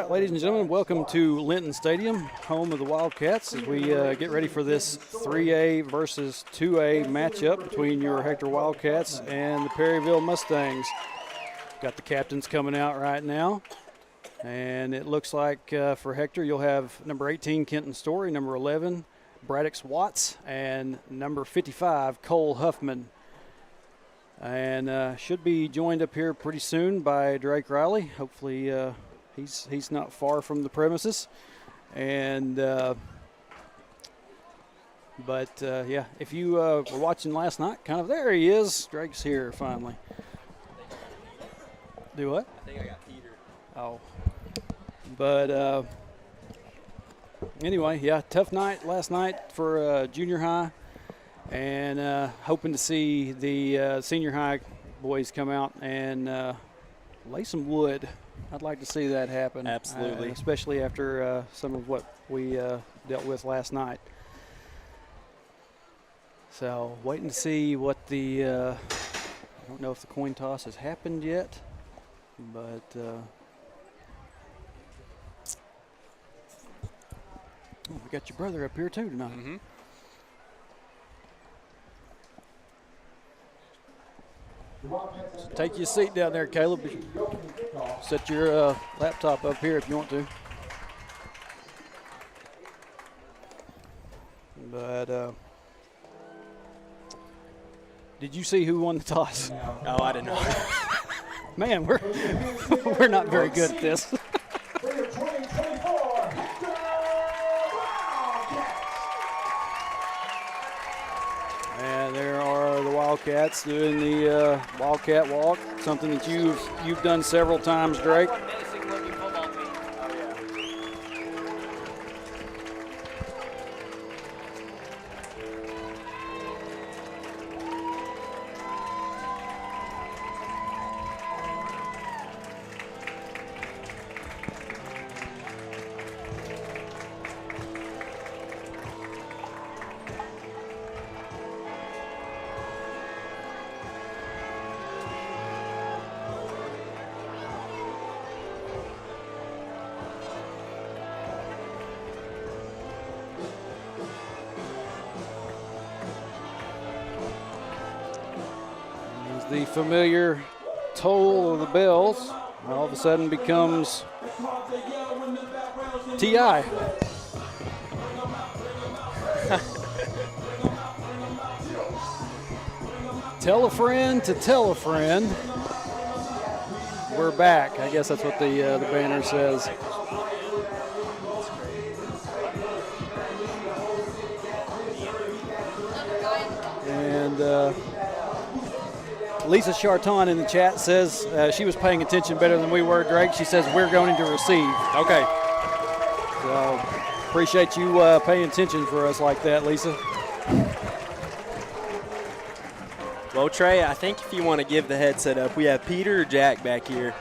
right, ladies and gentlemen, welcome to Linton Stadium, home of the Wildcats, as we get ready for this 3A versus 2A matchup between your Hector Wildcats and the Perryville Mustangs. Got the captains coming out right now, and it looks like for Hector you'll have number 18, Kenton Story, number 11, Braddox Watts, and number 55, Cole Huffman. And should be joined up here pretty soon by Drake Riley. Hopefully he's not far from the premises. And yeah, if you were watching last night, kind of there he is. Drake's here finally. Do what? I think I got Peter. Oh. But anyway, yeah, tough night last night for junior high. And hoping to see the senior high boys come out and lay some wood. I'd like to see that happen. Absolutely. Especially after some of what we dealt with last night. So waiting to see what the I don't know if the coin toss has happened yet, but we got your brother up here too tonight. Mm-hmm. So take your seat down there, Caleb. Set your laptop up here if you want to. But did you see who won the toss? Oh, I didn't know. Man, we're not very good at this. And there are the Wildcats doing the Wildcat walk, something that you've done several times, Drake. The familiar toll of the bells all of a sudden becomes TI. Tell a friend to tell a friend. We're back. I guess that's what the banner says. And Lisa Charton in the chat says she was paying attention better than we were, Drake. She says we're going to receive. Okay. So appreciate you paying attention for us like that, Lisa. Well, Trey, I think if you want to give the headset up, we have Peter or Jack back here.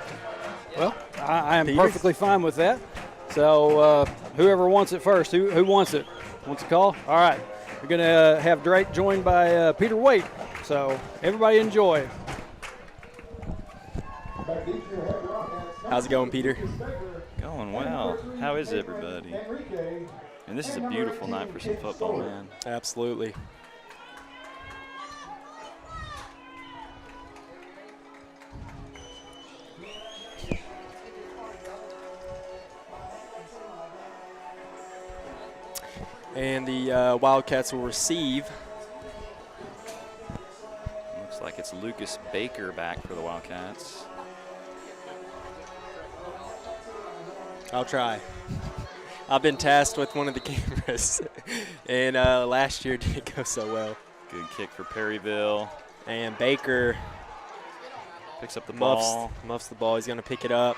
Well, I am Peter? perfectly fine with that. So whoever wants it first, who wants it? Wants a call? All right. We're going to have Drake joined by Peter Waite. So everybody enjoy. How's it going, Peter? Going well. How is everybody? And this is a beautiful night for some football, man. Absolutely. And the Wildcats will receive. Looks like it's Lucas Baker back for the Wildcats. I'll try. I've been tasked with one of the cameras, and last year didn't go so well. Good kick for Perryville. And Baker Picks up the ball. Muffs the ball. He's going to pick it up.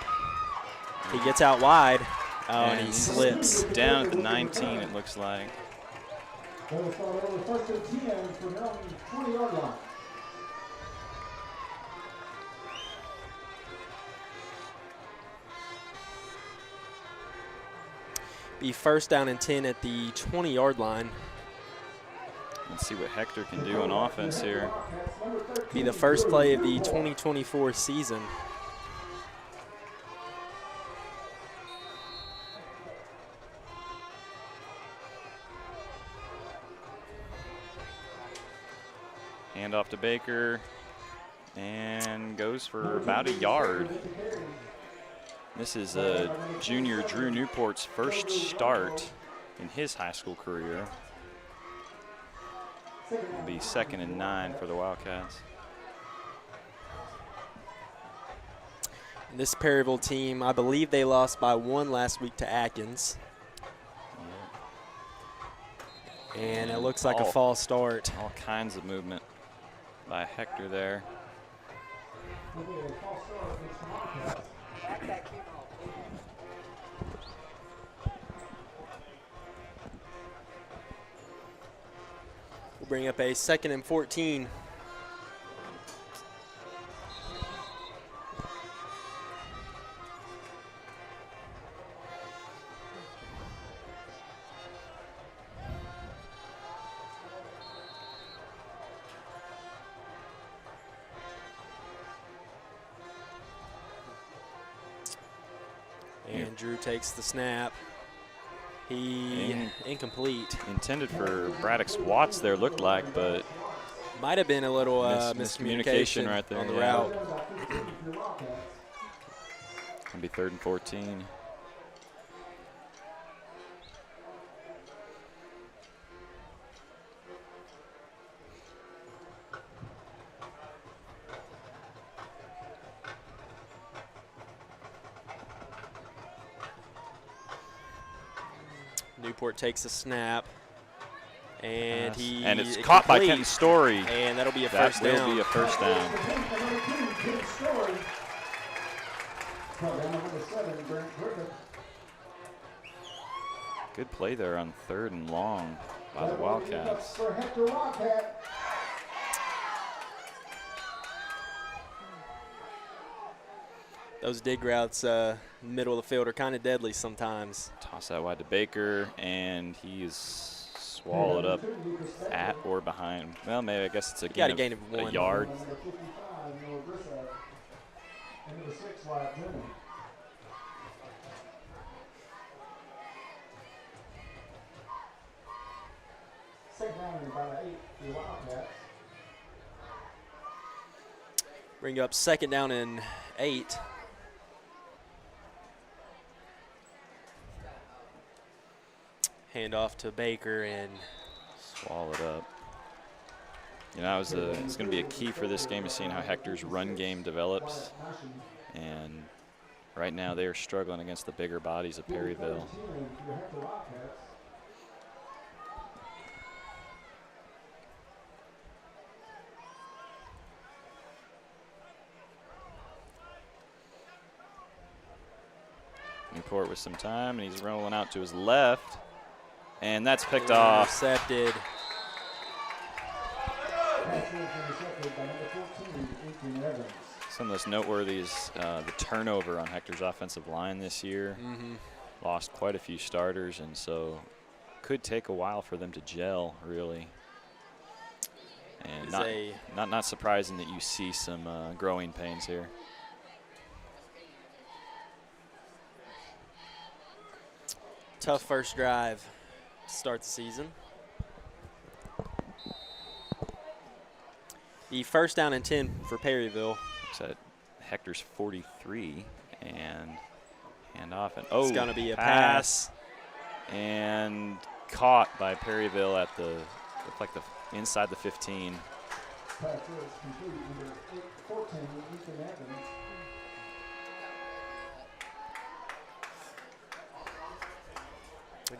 He gets out wide. Oh, and he slips. Down at the 19, it looks like. Be first down and 10 at the 20-yard line. Let's see what Hector can do on offense here. Be the first play of the 2024 season. Hand off to Baker. And goes for about a yard. This is junior Drew Newport's first start in his high school career. It'll be 2nd and 9 for the Wildcats. This Perryville team, I believe they lost by 1 last week to Atkins. And it looks like a false start. All kinds of movement by Hector there. We'll bring up a 2nd and 14. And Drew takes the snap. Incomplete. Intended for Braddock Watts there, looked like, but might have been a little miscommunication right there on the route. Gonna be 3rd and 14. Newport takes a snap, and it's caught by complete. Kenton Story. And that'll be a first down. That will be a first down. Good play there on 3rd and long by the Wildcats. Those dig routes, middle of the field, are kind of deadly sometimes. Toss that wide to Baker, and he is swallowed up at or behind. Well, maybe I guess it's a gain of a yard. Bring up 2nd down and 8. Hand off to Baker and swallow it up. You know, it's going to be a key for this game is seeing how Hector's run game develops. And right now they are struggling against the bigger bodies of Perryville. Newport with some time, and he's rolling out to his left. And that's picked off. Intercepted. Some of this noteworthy is the turnover on Hector's offensive line this year. Lost quite a few starters, and so could take a while for them to gel, really. And not surprising that you see some growing pains here. Tough first drive to start the season. The 1st down and 10 for Perryville. It's at Hector's 43, and hand off, and it's going to be a pass. And caught by Perryville at the, looked like the inside the 15.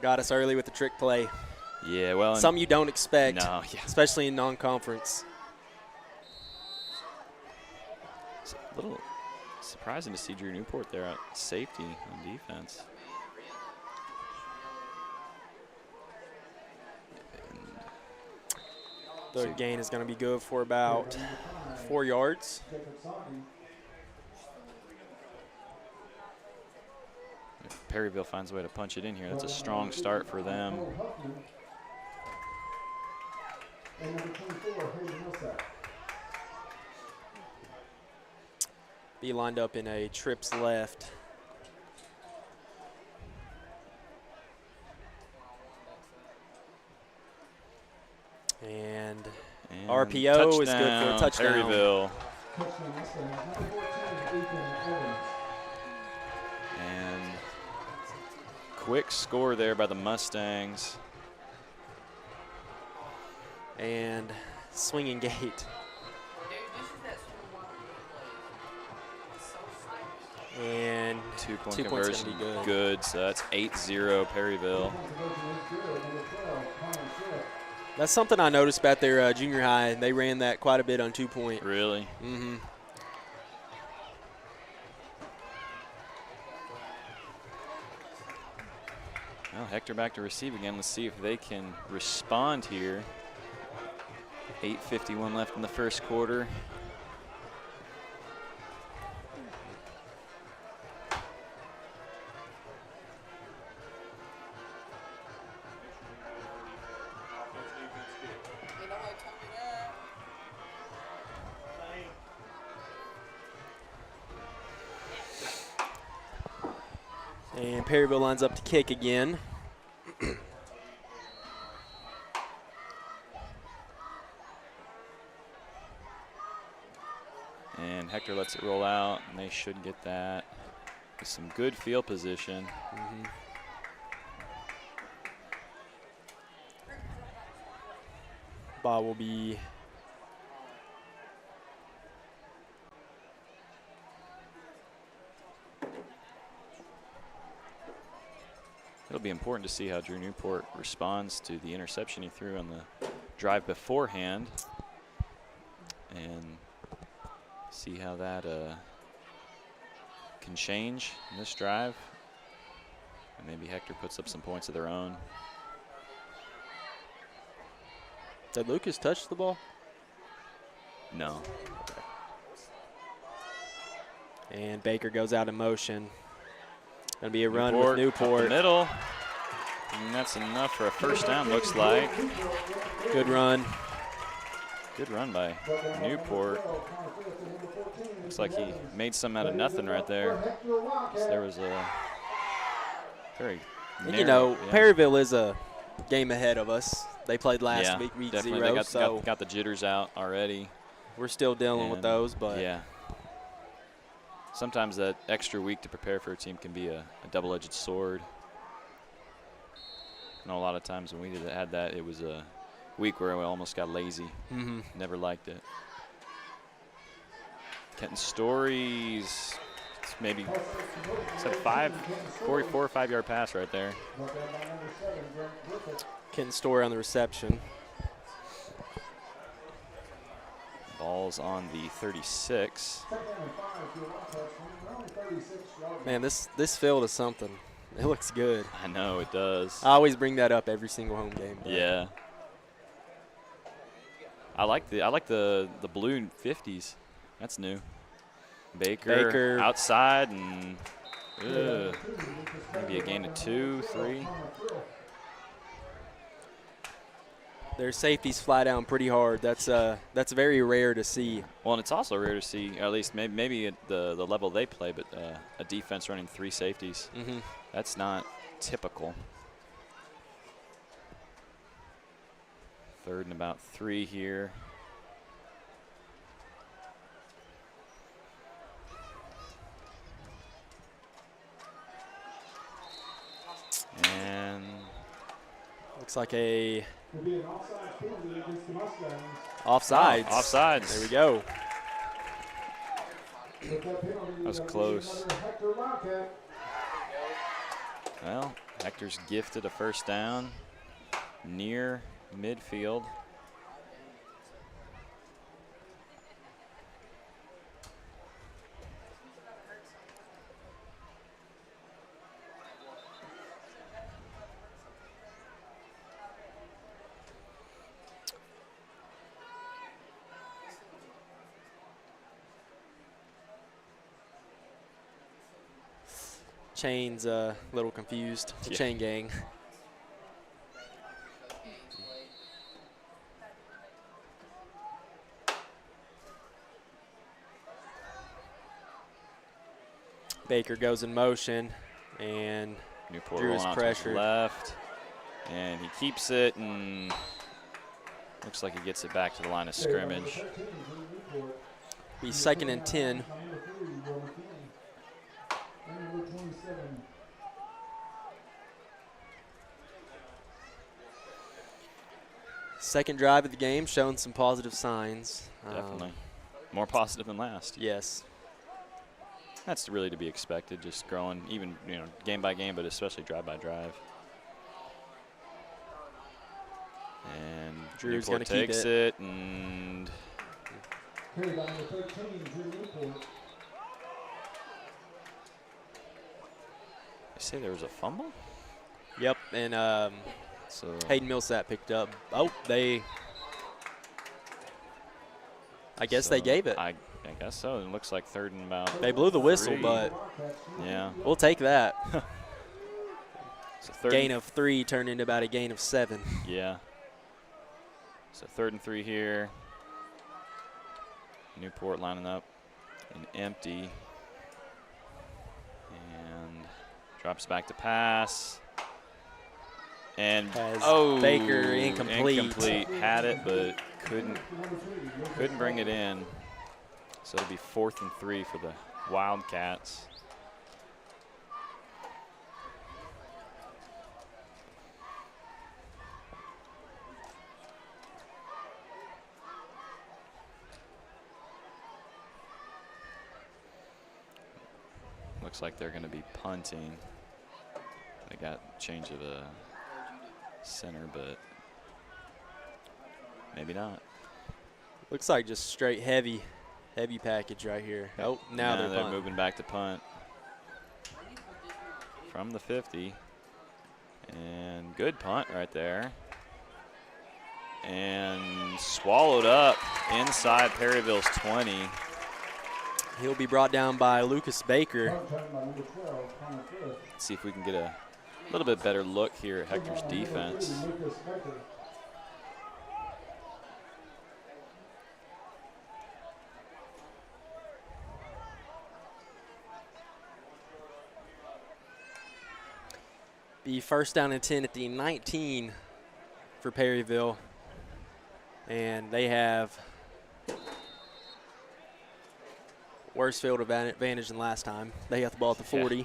Got us early with the trick play. Yeah, well. Something you don't expect, no, yeah. especially in non-conference. It's a little surprising to see Drew Newport there at safety on defense. The gain is going to be good for about 4 yards. If Perryville finds a way to punch it in here, that's a strong start for them. Be lined up in a trips left. And RPO is good for a touchdown. Perryville. And quick score there by the Mustangs. And swinging gate. And 2-point 2 points conversion, gonna be good. good. So that's 8-0 Perryville. That's something I noticed about their junior high. They ran that quite a bit on 2-point. Really? Mm-hmm. Well, Hector back to receive again. Let's see if they can respond here. 8:51 left in the first quarter. And Perryville lines up to kick again. And Hector lets it roll out, and they should get that with some good field position. Mm-hmm. Ball will be It'll be important to see how Drew Newport responds to the interception he threw on the drive beforehand, and see how that can change in this drive. And maybe Hector puts up some points of their own. Did Lucas touch the ball? No. And Baker goes out in motion. Gonna be a run with Up the Newport. middle. And that's enough for a first down, looks like. Good run. Good run by Newport. Looks like he made some out of nothing right there. There was a very And narrow, you know, yeah. Perryville is a game ahead of us. They played last week, week definitely. 0, They so got the jitters out already. we're still dealing with And, those. But yeah. Sometimes that extra week to prepare for a team can be a double-edged sword. I know a lot of times when we had that, it was a week where we almost got lazy. mm-hmm. Never liked it. Kenton Stories, it's maybe it's a 4 or 5 yard pass right there. Kenton Story on the reception. Ball's on the 36. Man, this field is something. It looks good. I know it does. I always bring that up every single home game. Yeah. I like the blue 50s. That's new. Baker outside and maybe a gain of 2, 3. Their safeties fly down pretty hard. That's very rare to see. Well, and it's also rare to see, or at least maybe at the level they play, but a defense running 3 safeties. Mm-hmm. That's not typical. 3rd and about 3 here. And Looks like a offsides. Offsides. There we go. That was close. Well, Hector's gifted a first down near midfield. Chain's a little confused. The chain gang. Baker goes in motion, and Newport Drew is rolling out to his pressured. left, and he keeps it, and Looks like he gets it back to the line of scrimmage. Be 2nd and 10. Second drive of the game, showing some positive signs. Definitely. More positive than last. Yes. That's really to be expected, just growing even, game by game, but especially drive by drive. And Drew's Newport gonna keep takes it, and Carry down to 13, Drew Newport. they say there was a fumble? Yep, and So Hayden Millsap picked up. Oh, I guess they gave it. I guess so. It looks like 3rd and about. They blew the whistle, 3. but Yeah. we'll take that. So 3rd Gain of 3 turned into about a gain of 7. Yeah. So 3rd and 3 here. Newport lining up an empty. And drops back to pass. And Has Baker incomplete. Incomplete. Had it, but couldn't bring it in. So it'll be 4th and 3 for the Wildcats. Looks like they're going to be punting. They got change of a center, but maybe not. Looks like just straight heavy package right here. Oh, now they're punting. moving back to punt from the 50. And good punt right there. And swallowed up inside Perryville's 20. He'll be brought down by Lucas Baker. Let's see if we can get a little bit better look here at Hector's defense. Be 1st down and 10 at the 19 for Perryville. And they have worse field advantage than last time. They got the ball at the 40. Yeah.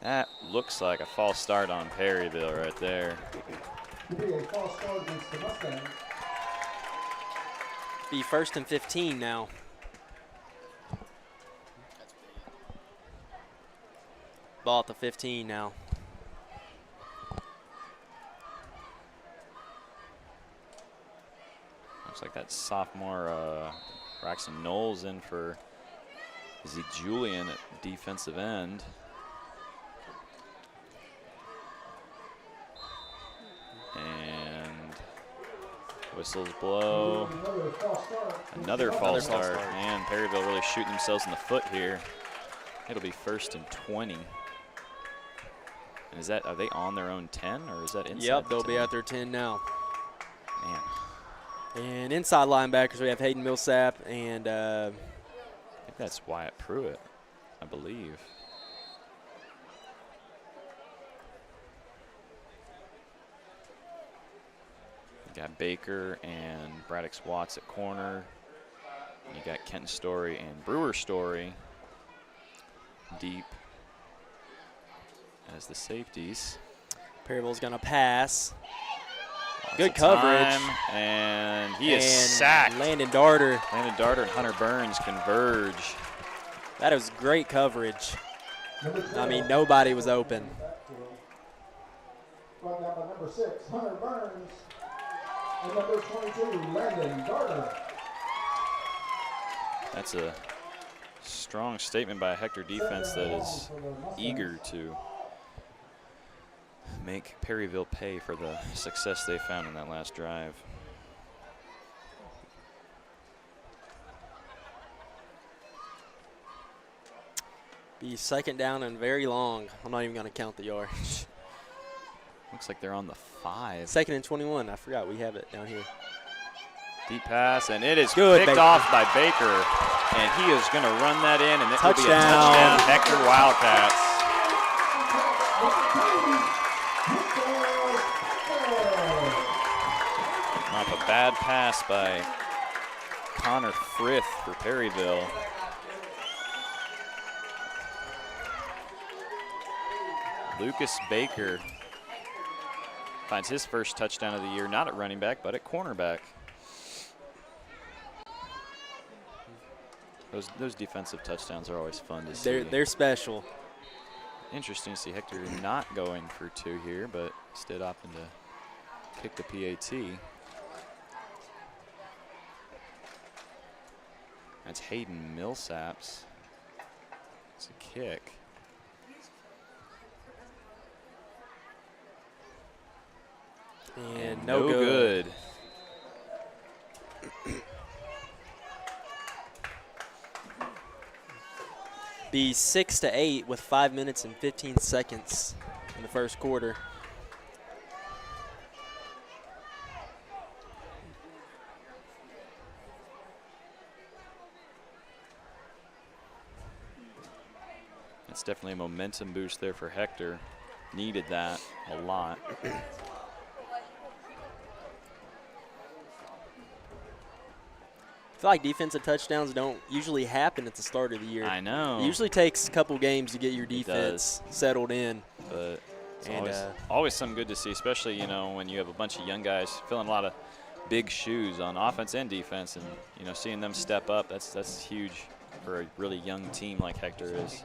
That looks like a false start on Perryville right there. Be 1st and 15 now. Ball at the 15 now. Looks like that sophomore Braxton Knowles in for Zeke Julian at defensive end. And whistles blow. Another false start. Man, Perryville really shooting themselves in the foot here. It'll be 1st and 20. And is that, are they on their own 10 or is that inside? Yep, they'll be at their 10 now. Man. And inside linebackers, we have Hayden Millsap and I think that's Wyatt Pruitt, I believe. You got Baker and Braddock Watts at corner. And you got Kenton Story and Brewer Story deep as the safeties. Perryville's going to pass. Lots Good of coverage. time, and he is sacked. Landon Darter. Landon Darter and Hunter Burns converge. That was great coverage. I mean, nobody was open. Brought down by number 6, Hunter Burns. And number 22, Landon Darter. That's a strong statement by a Hector defense that is eager to make Perryville pay for the success they found in that last drive. Be 2nd down and very long. I'm not even going to count the yardage. Looks like they're on the 5. 2nd and 21. I forgot we have it down here. Deep pass, and it is Good, picked Baker. off by Baker. And he is going to run that in, and it will be a Touchdown. touchdown, Hector Wildcats. Not the bad pass by Connor Frith for Perryville. Lucas Baker finds his first touchdown of the year, not at running back, but at cornerback. Those defensive touchdowns are always fun to see. They're special. Interesting to see Hector not going for 2 here, but instead opting to kick the PAT. That's Hayden Millsaps. It's a kick. And no good. Be 6-8 with 5 minutes and 15 seconds in the first quarter. That's definitely a momentum boost there for Hector. Needed that a lot. I feel like defensive touchdowns don't usually happen at the start of the year. I know. It usually takes a couple games to get your defense settled in. But it's always something good to see, especially, you know, when you have a bunch of young guys filling a lot of big shoes on offense and defense, and, you know, seeing them step up, that's huge for a really young team like Hector is.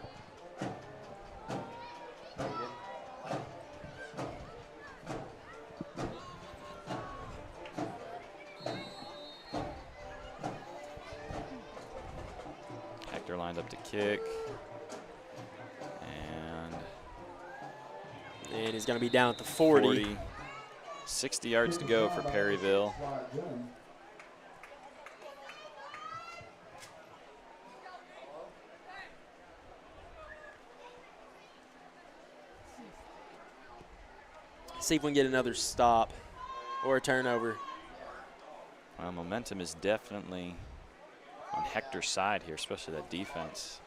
Lined up to kick, and he's going to be down at the 40. 60 yards to go for Perryville. See if we can get another stop or a turnover. Well, momentum is definitely on Hector's side here, especially that defense.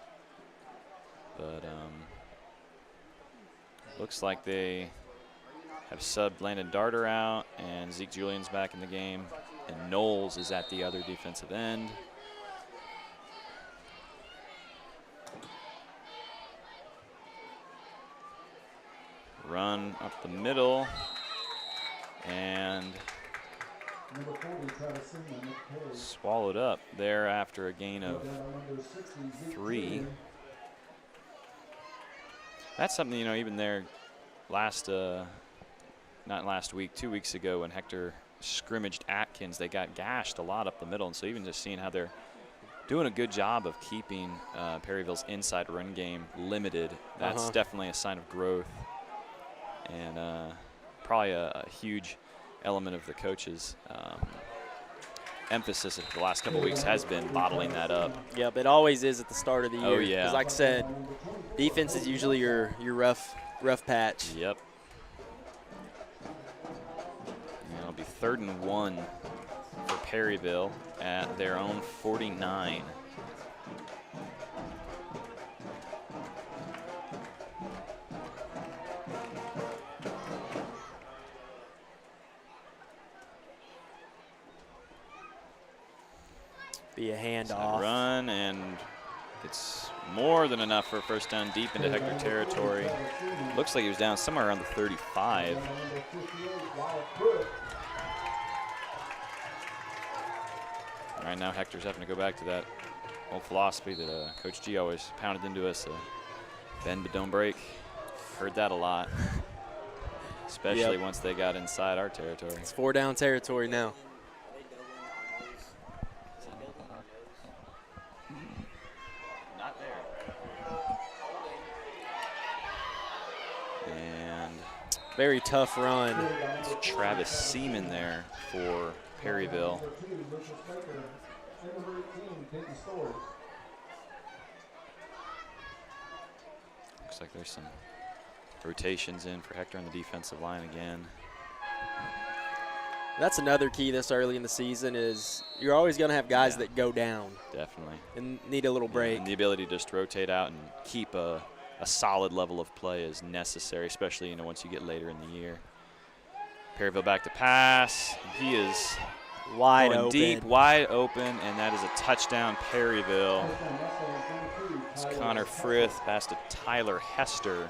But looks like they have subbed Landon Darter out, and Zeke Julian's back in the game, and Knowles is at the other defensive end. Run up the middle, and swallowed up there after a gain of 3. That's something, you know, even there not last week, 2 weeks ago when Hector scrimmaged Atkins, they got gashed a lot up the middle. And so even just seeing how they're doing a good job of keeping Perryville's inside run game limited, that's definitely a sign of growth. And probably a huge element of the coach's emphasis of the last couple of weeks has been bottling that up. Yep, it always is at the start of the year. Oh, yeah. Because like I said, defense is usually your rough patch. Yep. And it'll be 3rd and 1 for Perryville at their own 49. Be a handoff. Run, and it's more than enough for a first down deep into Hector territory. Looks like he was down somewhere around the 35. Right now, Hector's having to go back to that old philosophy that Coach G always pounded into us: bend but don't break. Heard that a lot, especially once they got inside our territory. It's 4-down territory now. Very tough run. It's Travis Seaman there for Perryville. Looks like there's some rotations in for Hector on the defensive line again. That's another key this early in the season is you're always going to have guys that go down. Definitely. And need a little break. And the ability to just rotate out and keep a solid level of play is necessary, especially, you know, once you get later in the year. Perryville back to pass. He is Wide Going open. deep, wide open, and that is a touchdown, Perryville. It's Connor Frith pass to Tyler Hester.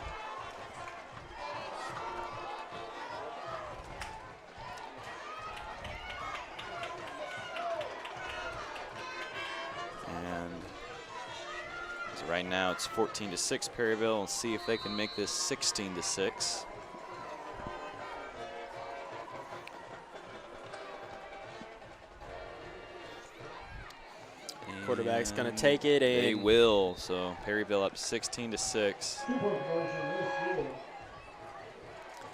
And so right now it's 14-6 Perryville. Let's see if they can make this 16-6. Quarterback's going to take it. And they will. So Perryville up 16-6.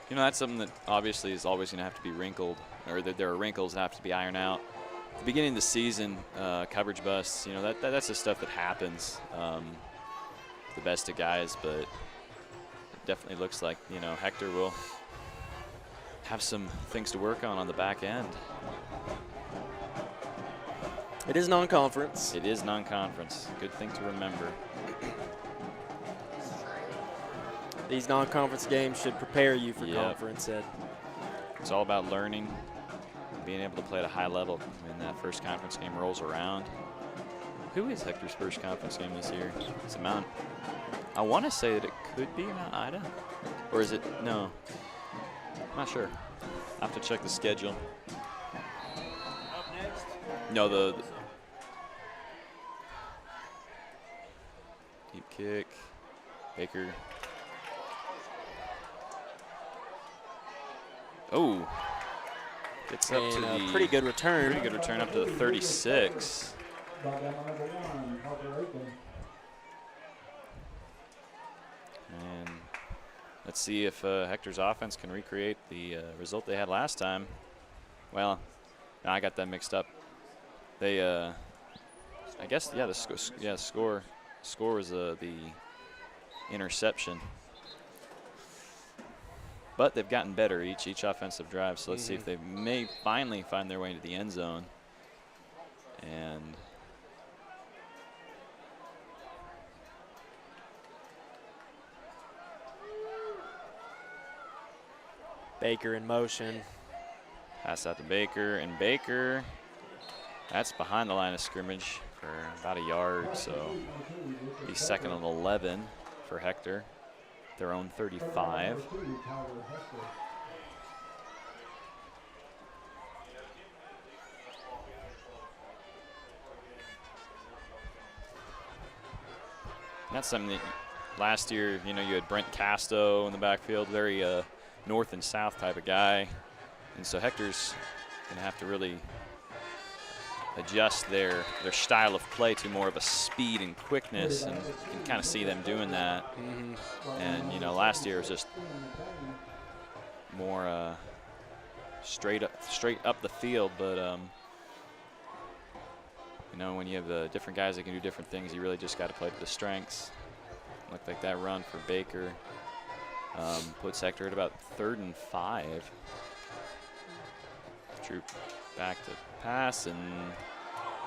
You know, that's something that obviously is always going to have to be wrinkled, or that there are wrinkles that have to be ironed out. At the beginning of the season, coverage busts, you know, that's the stuff that happens. The best of guys, but it definitely looks like, you know, Hector will have some things to work on the back end. it is non-conference. It is non-conference. Good thing to remember. These non-conference games should prepare you for Yep. conference. It's all about learning, being able to play at a high level when that first conference game rolls around. Who is Hector's first conference game this year? It's Mount. I want to say that it could be Mount Ida, or is it? No, I'm not sure. I have to check the schedule. Up next. No, the deep kick, Baker. Oh, gets up to And the a pretty good return. pretty good return up to the 36. And let's see if Hector's offense can recreate the result they had last time. Well, no, I got that mixed up. They, I guess, yeah, the score was the interception. But they've gotten better each offensive drive. So let's see if they may finally find their way into the end zone. And Baker in motion. pass out to Baker, and Baker, that's behind the line of scrimmage for about a yard. So he's second and 11 for Hector, their own 35. That's something that last year, you know, you had Brent Casto in the backfield, very north and south type of guy. And so Hector's going to have to really adjust their style of play to more of a speed and quickness, and you can kind of see them doing that. And, you know, last year was just more straight up the field, but you know, when you have different guys that can do different things, you really just got to play to the strengths. Looked like that run for Baker puts Hector at about 3rd and 5. Troop back to pass, and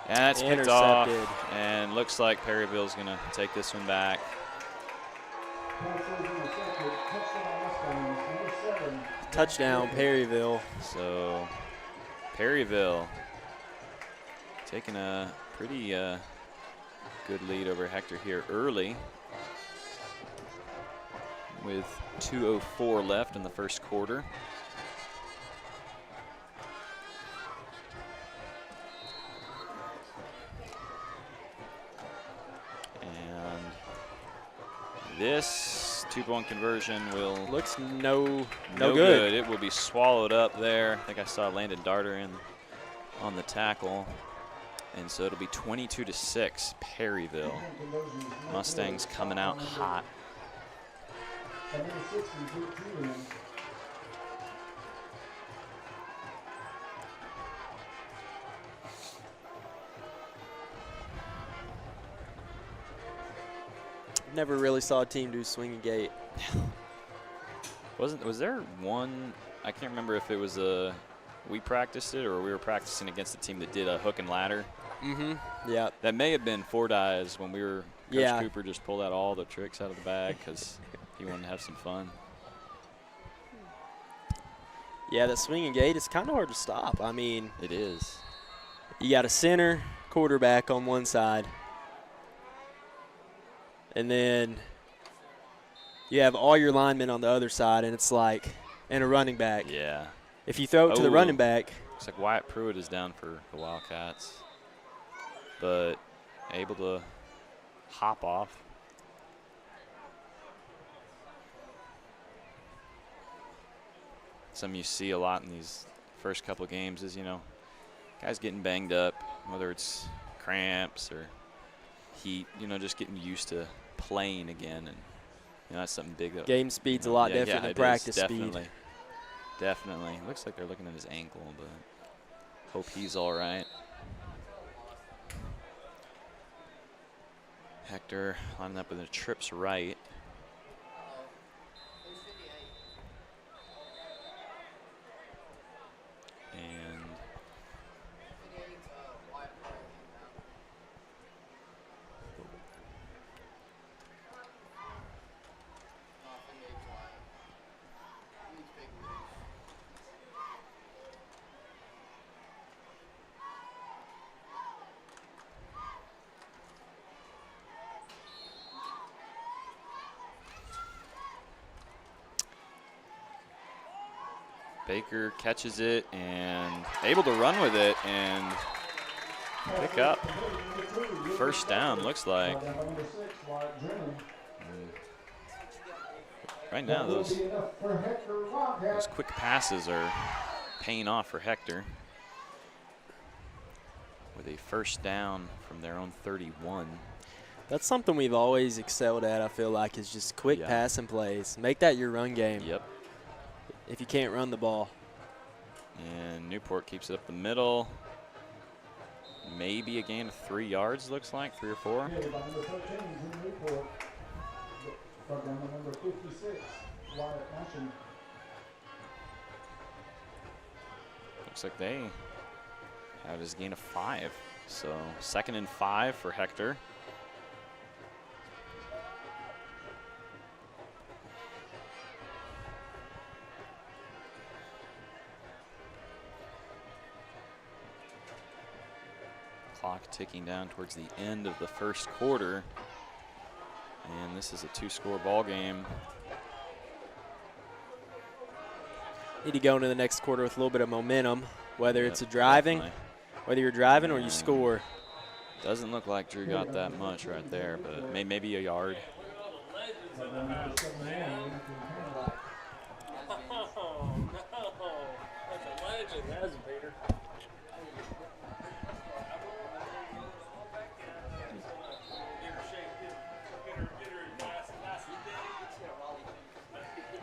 that's picked off. And looks like Perryville's going to take this one back. Touchdown, Perryville. So Perryville taking a pretty good lead over Hector here early with 2:04 left in the first quarter. And this 2-point conversion will Looks no no good. It will be swallowed up there. I think I saw Landon Darter in on the tackle. And so it'll be 22-6, Perryville. Mustangs coming out hot. Never really saw a team do swinging gate. Was there one? I can't remember if it was we practiced it or we were practicing against a team that did a hook and ladder. Yeah. That may have been Fordyce when we were. Coach Yeah. Cooper just pulled out all the tricks out of the bag because he wanted to have some fun. Yeah, that swinging gate is kind of hard to stop. I mean, It is. You got a center quarterback on one side, and then you have all your linemen on the other side, and it's like, and a running back. Yeah. If you throw it to the running back. Looks like Wyatt Pruitt is down for the Wildcats, but able to hop off. Something you see a lot in these first couple of games is, you know, guys getting banged up, whether it's cramps or heat, you know, just getting used to playing again. And, you know, that's something big. Game speed's a lot different than practice definitely, speed. Definitely. Looks like they're looking at his ankle, but hope he's all right. Hector lining up with a trips right. And Baker catches it and able to run with it and pick up first down, looks like. Right now, those quick passes are paying off for Hector with a first down from their own 31. That's something we've always excelled at, I feel like, is just quick passing plays. Make that your run game. Yep. If you can't run the ball. And Newport keeps it up the middle. Maybe a gain of 3 yards, looks like, 3 or 4. Looks like they have his gain of 5. So 2nd and 5 for Hector. Clock ticking down towards the end of the first quarter. And this is a 2-score ball game. Need to go into the next quarter with a little bit of momentum, whether it's driving, whether you're driving or you score. Doesn't look like Drew got that much right there, but maybe a yard.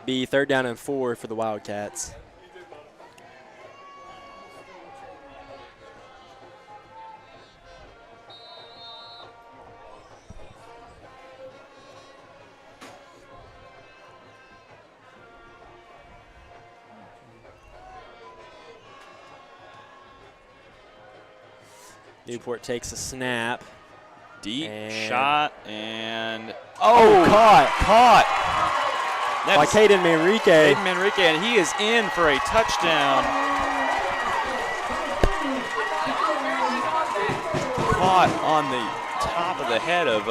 Be 3rd down and 4 for the Wildcats. Newport takes a snap. Deep shot and Caught by Caden Manrique. Caden Manrique, and he is in for a touchdown. Caught on the top of the head of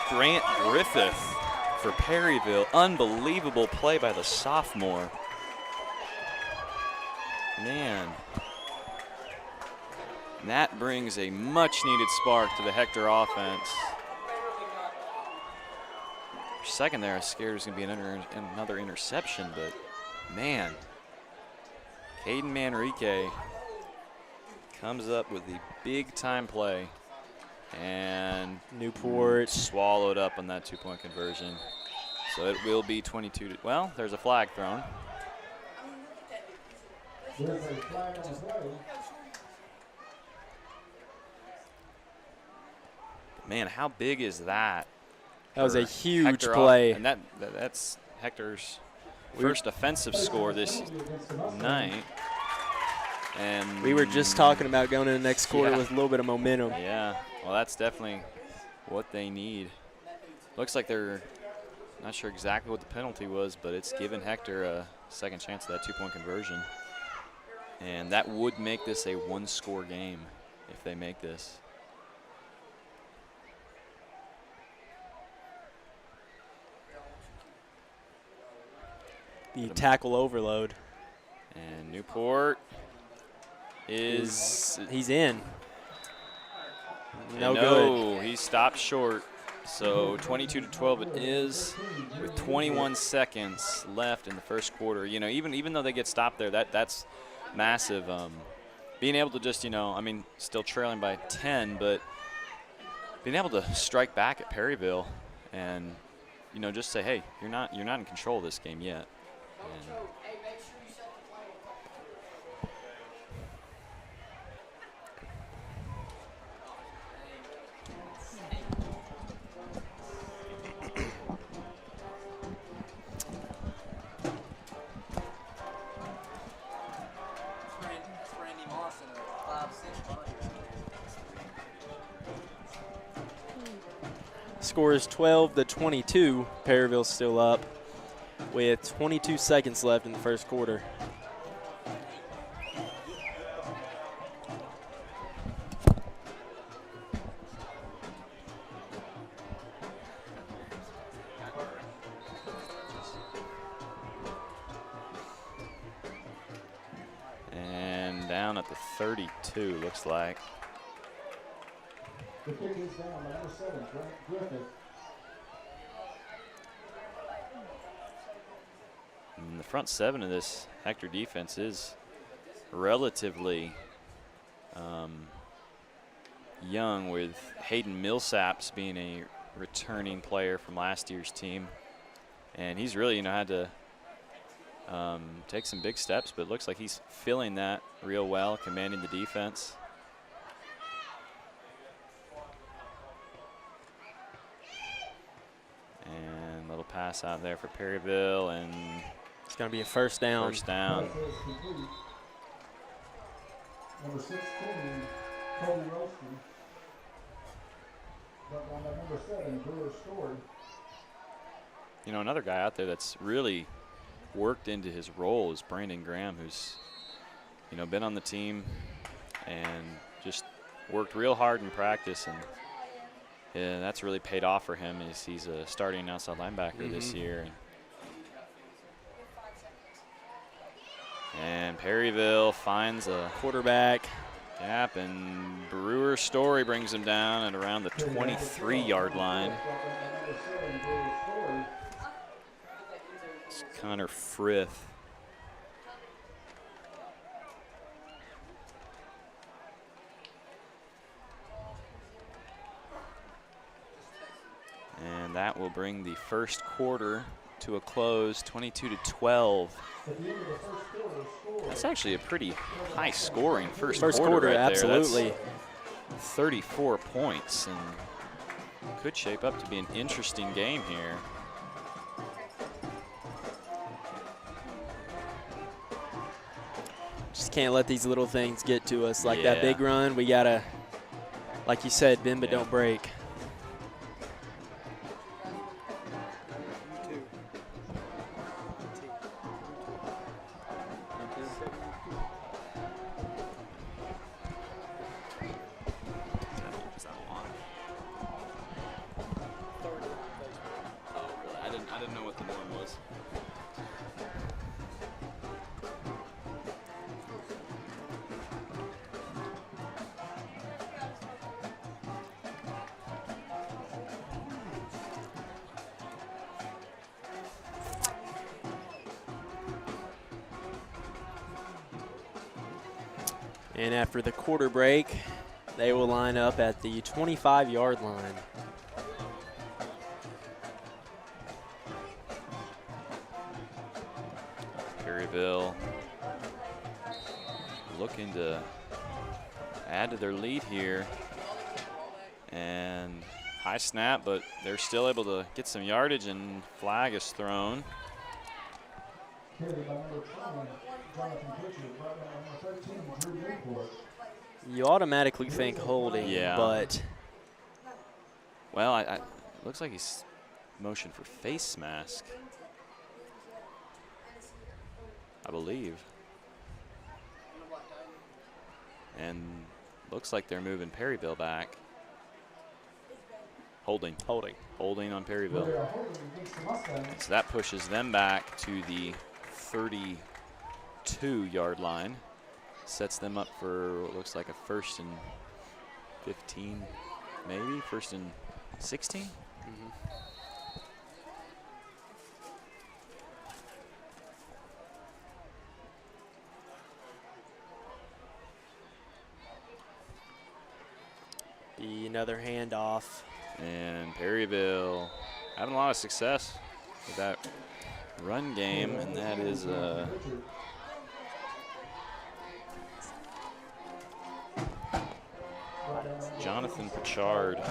Grant Griffith for Perryville. Unbelievable play by the sophomore. Man. And that brings a much-needed spark to the Hector offense. For a second there, I was scared it was going to be another interception, but man, Caden Manrique comes up with the big-time play, and Newport swallowed up on that 2-point conversion. So it will be 22 to, well, there's a flag thrown. There's a flag on the play. Man, how big is that? That was a huge Hector play. And that's Hector's first offensive score this night. And We were just talking about going in the next quarter with a little bit of momentum. Yeah, well, that's definitely what they need. Looks like they're not sure exactly what the penalty was, but it's given Hector a second chance at that 2-point conversion. And that would make this a one-score game if they make this. The tackle overload. And Newport is he's in. No no, good. he stopped short. So 22-12 it is with 21 seconds left in the first quarter. You know, even though they get stopped there, that's massive. Being able to just, you know, I mean, still trailing by 10, but being able to strike back at Perryville and, you know, just say, hey, you're not in control of this game yet. And Score is 12-22. Perryville's still up with 22 seconds left in the first quarter. And down at the 32, looks like. The kick is down by number 7, Grant Griffith. And the front seven of this Hector defense is relatively young, with Hayden Millsaps being a returning player from last year's team. And he's really, you know, had to take some big steps, but it looks like he's filling that real well, commanding the defense. And a little pass out there for Perryville, and It's going to be a first down. first down. Number 16, Cody Rosky. But down by number 7, Brewer Story. You know, another guy out there that's really worked into his role is Brandon Graham, who's, you know, been on the team and just worked real hard in practice, and yeah, that's really paid off for him. He's a starting outside linebacker this year. And Perryville finds a Quarterback. gap, and Brewer Story brings him down at around the 23-yard line. It's Connor Frith. And that will bring the first quarter to a close, 22-12. That's actually a pretty high scoring first quarter right absolutely. there. That's 34 points, and could shape up to be an interesting game here. Just can't let these little things get to us. Like that Yeah. big run, we got to, like you said, bend but Yeah. don't break. I didn't know what the norm was. And after the quarter break, they will line up at the 25-yard line. Perryville looking to add to their lead here. And high snap, but they're still able to get some yardage, and flag is thrown. Carried by number 20, Jonathan Pritchard. Brought down by number 13, Drew Newport. You automatically think holding, Yeah. but Well, it looks like he's motioned for face mask, I believe. And looks like they're moving Perryville back. Holding on Perryville. So that pushes them back to the 32-yard line. Sets them up for what looks like a 1st and 15, maybe 1st and 16. Mm-hmm. Be another handoff. And Perryville having a lot of success with that run game, and that is Jonathan Pritchard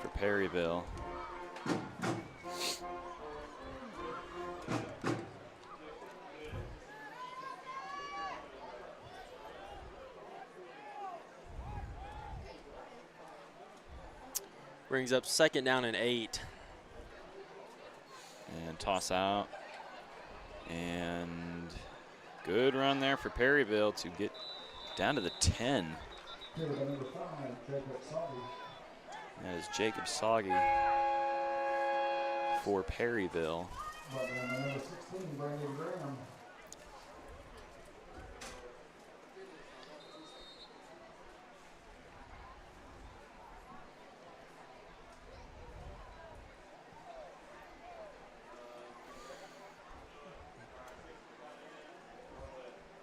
for Perryville. Brings up 2nd down and 8. And toss out. And good run there for Perryville to get down to the 10. That is Jacob Soggy for Perryville.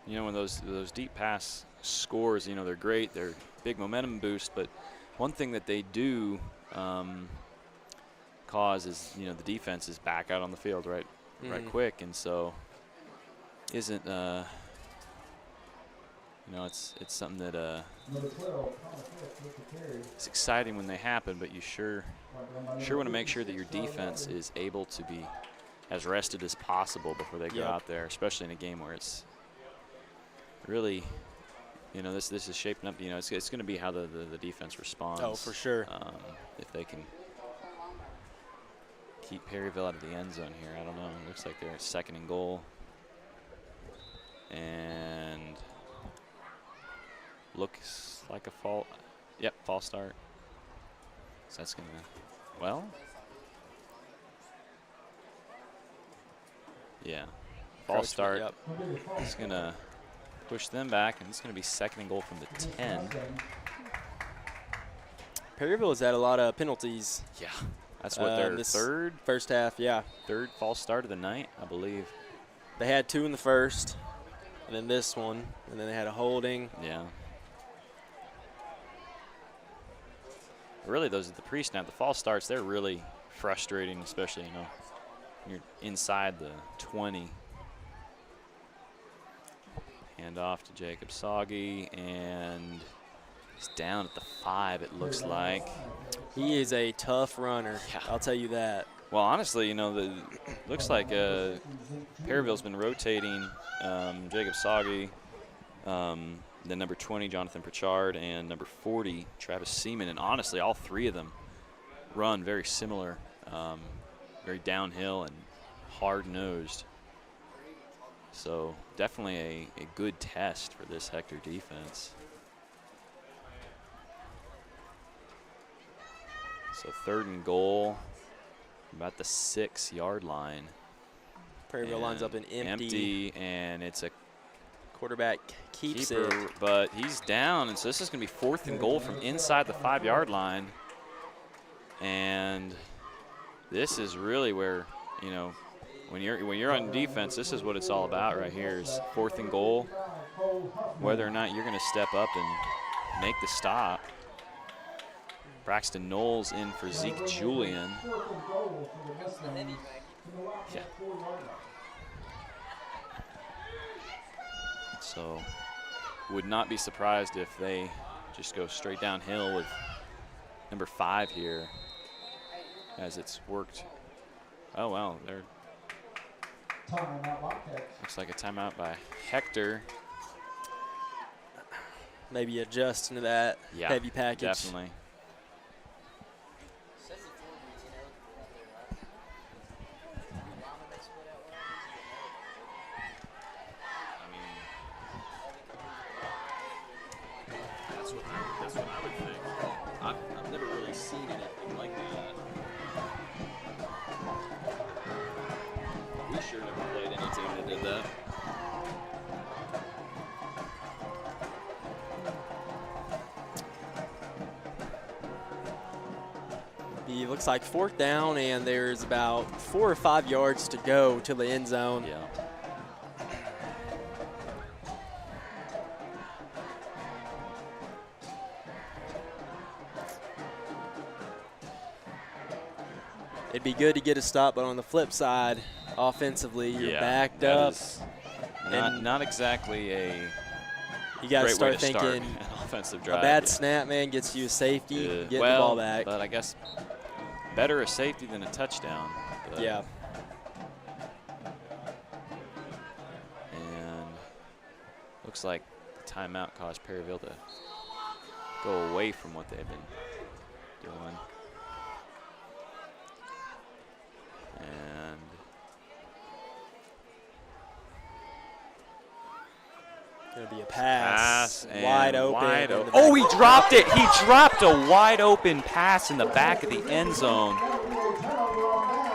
You know, when those deep pass scores, you know, they're great. They're big momentum boost. But one thing that they do cause is, you know, the defense is back out on the field right quick, and so isn't you know, it's something that it's exciting when they happen, but you sure want to make sure that your defense is able to be as rested as possible before they go out there, especially in a game where it's really, you know, this is shaping up. You know, it's going to be how the defense responds. Oh, for sure. If they can keep Perryville out of the end zone here, I don't know. It looks like they're at 2nd and goal, and looks like a false. Yep, false start. So that's gonna, well, yeah, false start. Yep. It's gonna push them back, and it's going to be 2nd and goal from the 10. Perryville has had a lot of penalties. Yeah, that's what their third first half. Yeah, third false start of the night, I believe. They had 2 in the first, and then this one, and then they had a holding. Yeah. Really, those are the pre-snap. The false starts, they're really frustrating, especially, you know, when you're inside the 20. Hand off to Jacob Soggy, and he's down at the 5, it looks like. He is a tough runner, yeah. I'll tell you that. Well, honestly, you know, looks like Perryville's been rotating Jacob Soggy, then number 20, Jonathan Pritchard, and number 40, Travis Seaman. And honestly, all 3 of them run very similar, very downhill and hard-nosed. So definitely a good test for this Hector defense. So 3rd and goal, about the 6-yard line. Perryville lines up an empty. And it's a quarterback keeps it. But he's down, and so this is going to be 4th and goal from inside the 5-yard line. And this is really where, you know, when you're on defense, this is what it's all about right here, is 4th and goal, whether or not you're going to step up and make the stop. Braxton Knowles in for Zeke Julian. Yeah. So would not be surprised if they just go straight downhill with number 5 here, as it's worked. Oh, wow, they're looks like a timeout by Hector. Maybe adjust into that heavy package. Definitely. That's what I would think. I've never really seen anything like that. We sure never played any team that did that. It looks like 4th down, and there's about 4 or 5 yards to go to the end zone. Yeah. It'd be good to get a stop, but on the flip side, offensively, you're backed that up. is and not exactly a you got to great way start to start thinking an offensive a drive. bad snap, man, gets you a safety, get the well, ball back. but I guess better a safety than a touchdown. But Yeah. And looks like the timeout caused Perryville to go away from what they've been doing. And Going to be a pass. and Wide open. wide in the open. back. Oh, he dropped it. He dropped a wide open pass in the back of the end zone.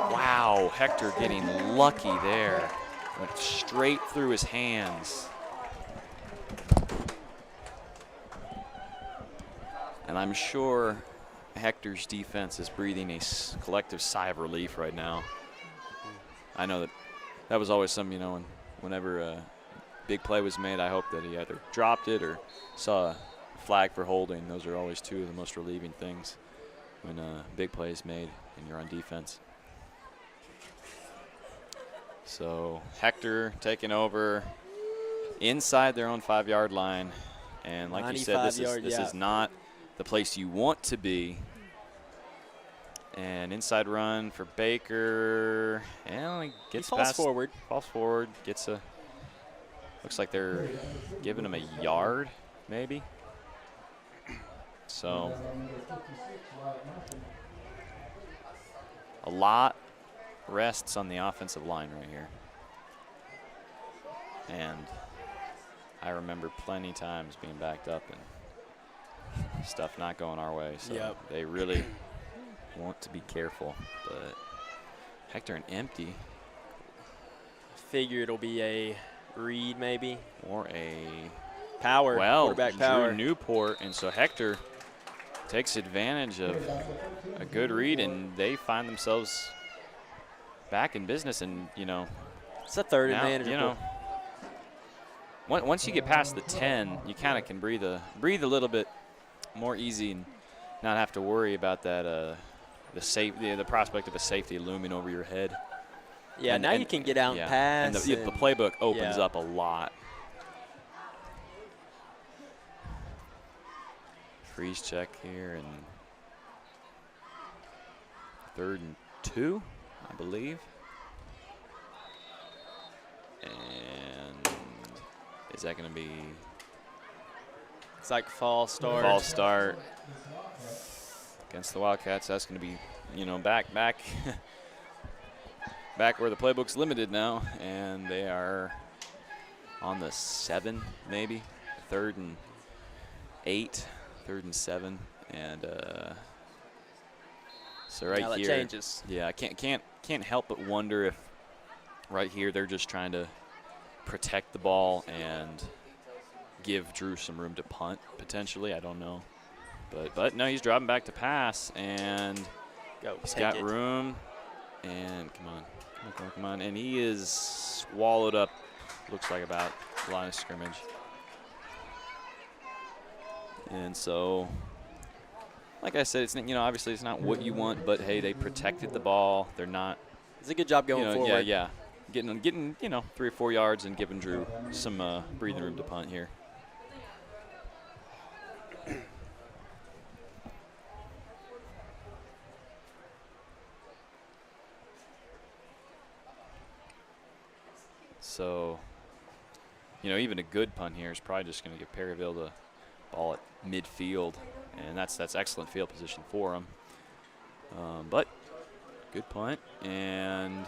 Wow, Hector getting lucky there. Went straight through his hands. And I'm sure Hector's defense is breathing a collective sigh of relief right now. I know that was always some, whenever a big play was made, I hope that he either dropped it or saw a flag for holding. Those are always two of the most relieving things when a big play is made and you're on defense. So Hector taking over inside their own 5-yard line. And like you said, this is not the place you want to be. And inside run for Baker. And he gets falls forward. Falls forward. Gets a. Looks like they're giving him a yard, maybe. So a lot rests on the offensive line right here. And I remember plenty times being backed up and stuff not going our way. So they really want to be careful. But Hector and empty. Figure it'll be a read maybe. Or a power. Quarterback power. Drew Newport. And so Hector takes advantage of a good read, and they find themselves back in business. And, it's a third and now, manageable. Once you get past the 10, you kind of can breathe a little bit more easy and not have to worry about that the prospect of a safety looming over your head. Yeah, now you can get out and pass. And the playbook opens up a lot. Freeze check here, and 3rd and 2, I believe. And is that going to be? It's like false start. False start against the Wildcats. That's going to be, back where the playbook's limited now, and they are on the 7, maybe 3rd and 8, 3rd and 7, and so right now here, that changes. Yeah, I can't help but wonder if right here they're just trying to protect the ball and give Drew some room to punt potentially. I don't know, but no, he's dropping back to pass, and he's got room, and come on, and he is swallowed up. Looks like about the line of scrimmage, and so, like I said, it's obviously it's not what you want, but hey, they protected the ball. They're not. It's a good job going forward. Yeah. Getting 3 or 4 yards and giving Drew some breathing room to punt here. So, even a good punt here is probably just going to give Perryville the ball at midfield, and that's excellent field position for them. But good punt and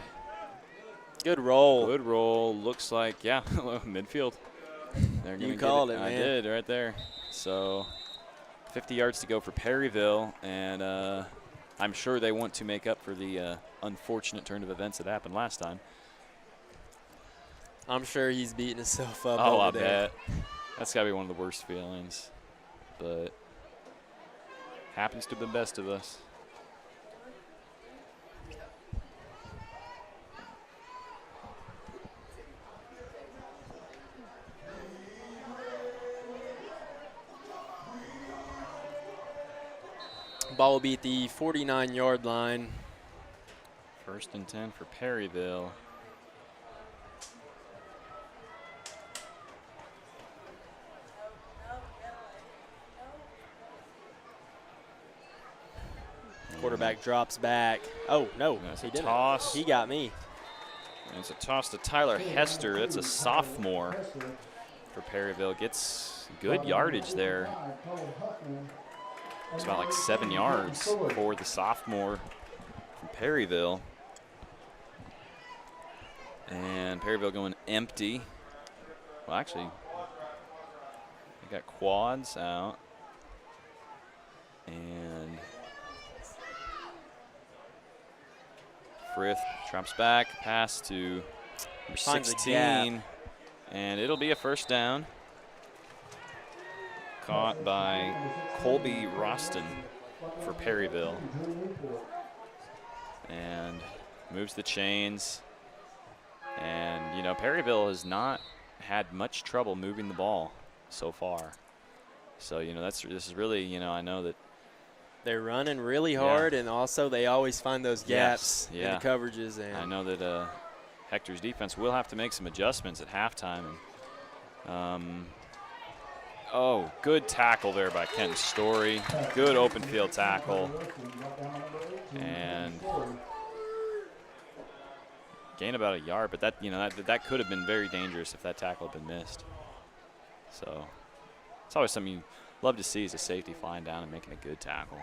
good roll. Good roll. Looks like midfield. You called it, man. I did right there. So 50 yards to go for Perryville, and I'm sure they want to make up for the unfortunate turn of events that happened last time. I'm sure he's beating himself up Oh, I over there. bet. That's got to be one of the worst feelings. But happens to the best of us. Ball will be at the 49-yard line. 1st and 10 for Perryville. Quarterback drops back. Oh, no, That's he a didn't. toss. He got me. And it's a toss to Tyler Hester. That's a sophomore for Perryville. Gets good yardage there. It's about like 7 yards for the sophomore from Perryville. And Perryville going empty. Well, actually, they got quads out. And Frith drops back, pass to number Finds a 16. gap. And it'll be a 1st down. Caught by Colby Roston for Perryville. And moves the chains. And, you know, Perryville has not had much trouble moving the ball so far. So, you know, this is really, you know, I know that They're running really hard, and also they always find those gaps in the coverages. And I know that Hector's defense will have to make some adjustments at halftime. And, oh, good tackle there by Kenton Story. Good open field tackle. And gain about a yard, but that, you know, that could have been very dangerous if that tackle had been missed. So it's always something you love to see, is a safety flying down and making a good tackle.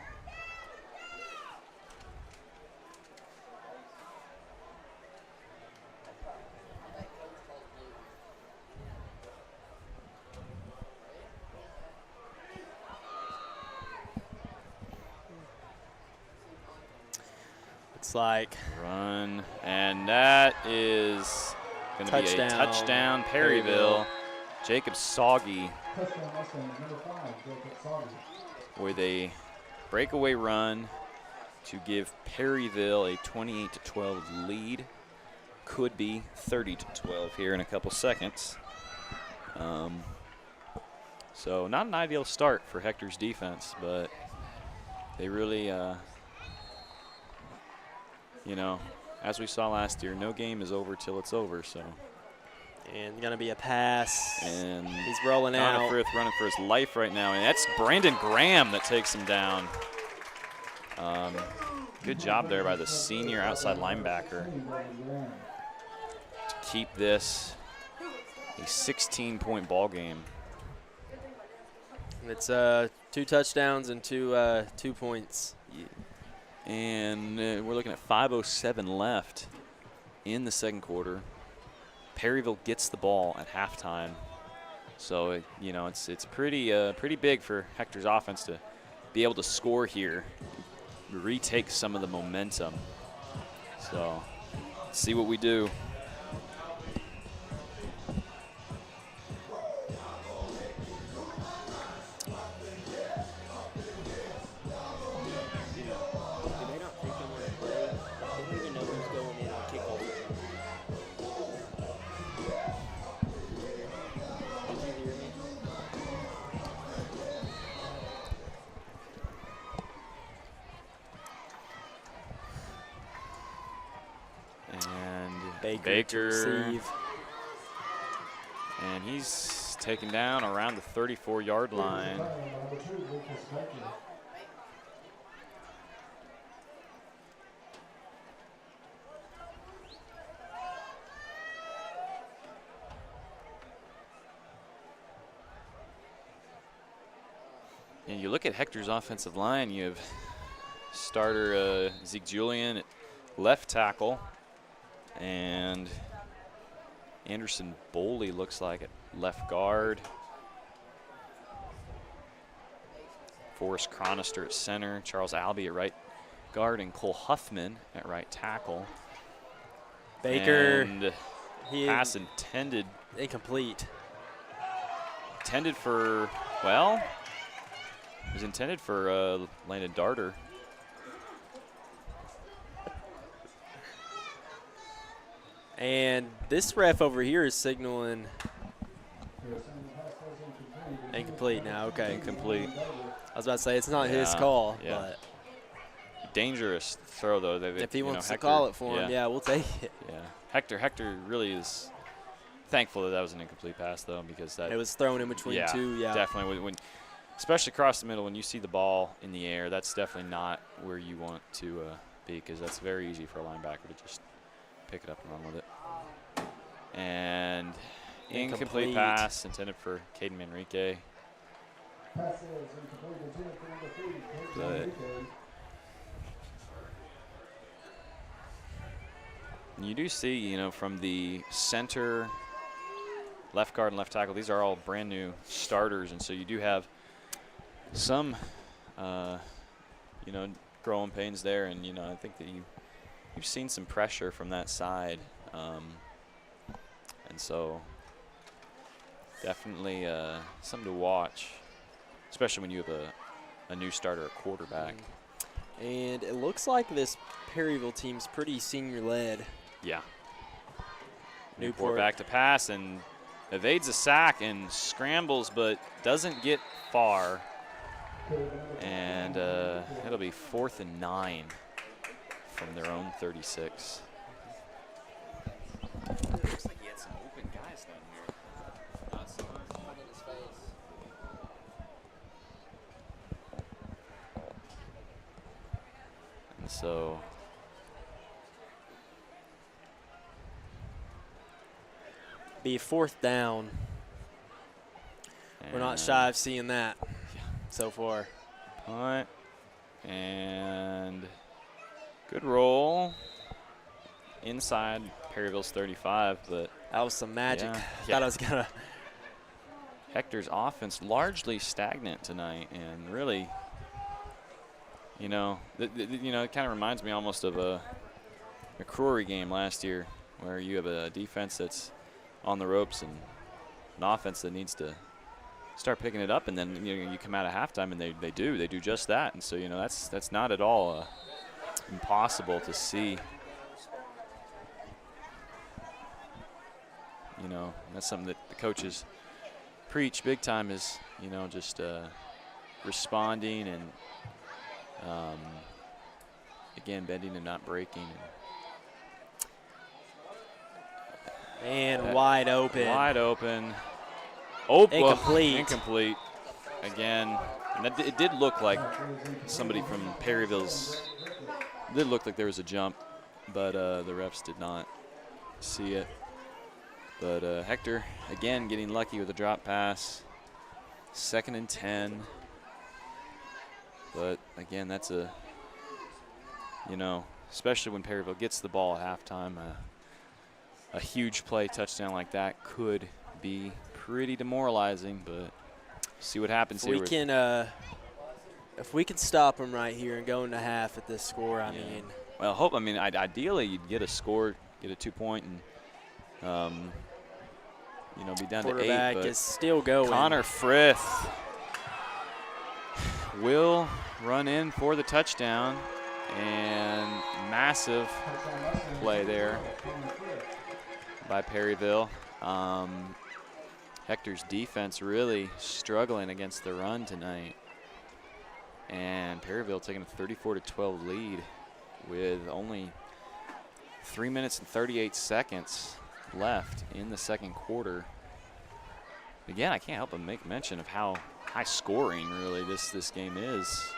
it's like Run, and that is going to be a touchdown, Perryville. Jacob Soggy with a breakaway run to give Perryville a 28-12 lead. Could be 30-12 here in a couple seconds. So not an ideal start for Hector's defense, but they really, you know, as we saw last year, no game is over till it's over. So. And going to be a pass. And he's rolling out. Frith running for his life right now. And that's Brandon Graham that takes him down. Good job there by the senior outside linebacker to keep this a 16-point ball game. It's 2 touchdowns and 2 points. And we're looking at 5:07 left in the second quarter. Perryville gets the ball at halftime, so you know it's pretty big for Hector's offense to be able to score here, retake some of the momentum. So let's see what we do. Baker, receive. And he's taken down around the 34-yard line. And you look at Hector's offensive line, you have starter Zeke Julian at left tackle. And Anderson Boley looks like at left guard. Forrest Chronister at center, Charles Albee at right guard, and Cole Huffman at right tackle. Baker, And he pass intended incomplete. For, well, it was intended for Landon Darter. And this ref over here is signaling incomplete now. Okay. Incomplete. I was about to say it's not his call, but Dangerous throw, though. if he wants to call it for him, we'll take it. Yeah. Hector really is thankful that was an incomplete pass, though, because that It was thrown in between two. Yeah, definitely. When, especially across the middle, when you see the ball in the air, that's definitely not where you want to be, because that's very easy for a linebacker to just pick it up and run with it. And incomplete pass intended for Caden Manrique. But you do see, from the center, left guard, and left tackle, these are all brand new starters, and so you do have some, growing pains there, and I think that you've seen some pressure from that side, and so definitely something to watch, especially when you have a new starter at quarterback. And it looks like this Perryville team's pretty senior-led. Yeah. Newport back to pass and evades a sack and scrambles, but doesn't get far. And it'll be 4th and 9 from their own 36. Looks like he had some open guys down here. Not so much in his face. And so be 4th down. We're not shy of seeing that so far. Punt and good roll inside Perryville's 35, but that was some magic. Yeah. Thought I was gonna. Hector's offense largely stagnant tonight, and really, it kind of reminds me almost of a McCrory game last year, where you have a defense that's on the ropes and an offense that needs to start picking it up, and then you come out of halftime and they do just that, and so that's not at all impossible to see. That's something that the coaches preach big time, is just responding and again bending and not breaking. And wide open. Wide open. Incomplete. Incomplete. Again. And it did look like somebody from Perryville's. It did look like there was a jump, but the refs did not see it. But Hector, again, getting lucky with a drop pass. 2nd and 10. But, again, that's especially when Perryville gets the ball at halftime, a huge play touchdown like that could be pretty demoralizing, but see what happens here. If we can stop them right here and go into half at this score, I mean. Well, ideally you'd get a score, get a 2-point, and be down to 8. Quarterback is still going. Connor Frith will run in for the touchdown, and massive play there by Perryville. Hector's defense really struggling against the run tonight, and Perryville taking a 34-12 lead with only 3 minutes and 38 seconds left in the second quarter. Again, I can't help but make mention of how high scoring really this game is.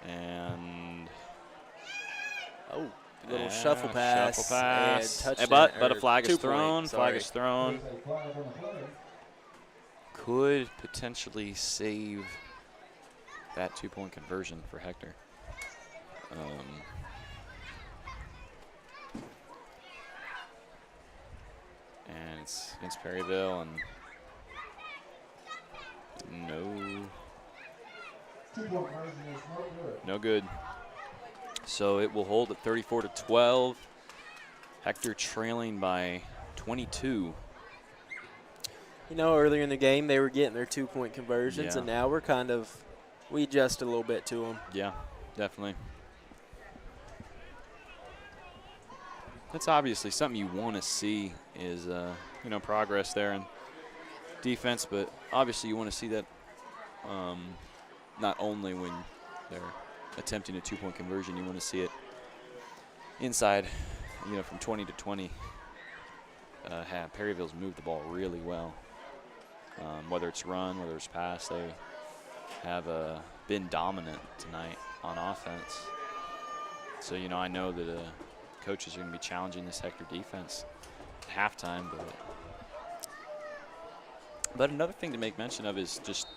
And little shuffle pass. Shuffle pass. And touchdown, But a flag is 2 thrown. point, Flag is thrown. Could potentially save that 2-point conversion for Hector. against Perryville, and no. 2-point conversion is no good. No good. So it will hold at 34-12. Hector trailing by 22. You know, earlier in the game, they were getting their 2-point conversions, Yeah. and now we adjust a little bit to them. Yeah, definitely. That's obviously something you want to see is, you know, progress there in defense, but obviously you want to see that not only when they're attempting a 2-point conversion, you want to see it inside, you know, from 20 to 20. Perryville's moved the ball really well. Whether it's run, whether it's pass, they have been dominant tonight on offense. So, you know, I know that coaches are going to be challenging this Hector defense at halftime. But another thing to make mention of is just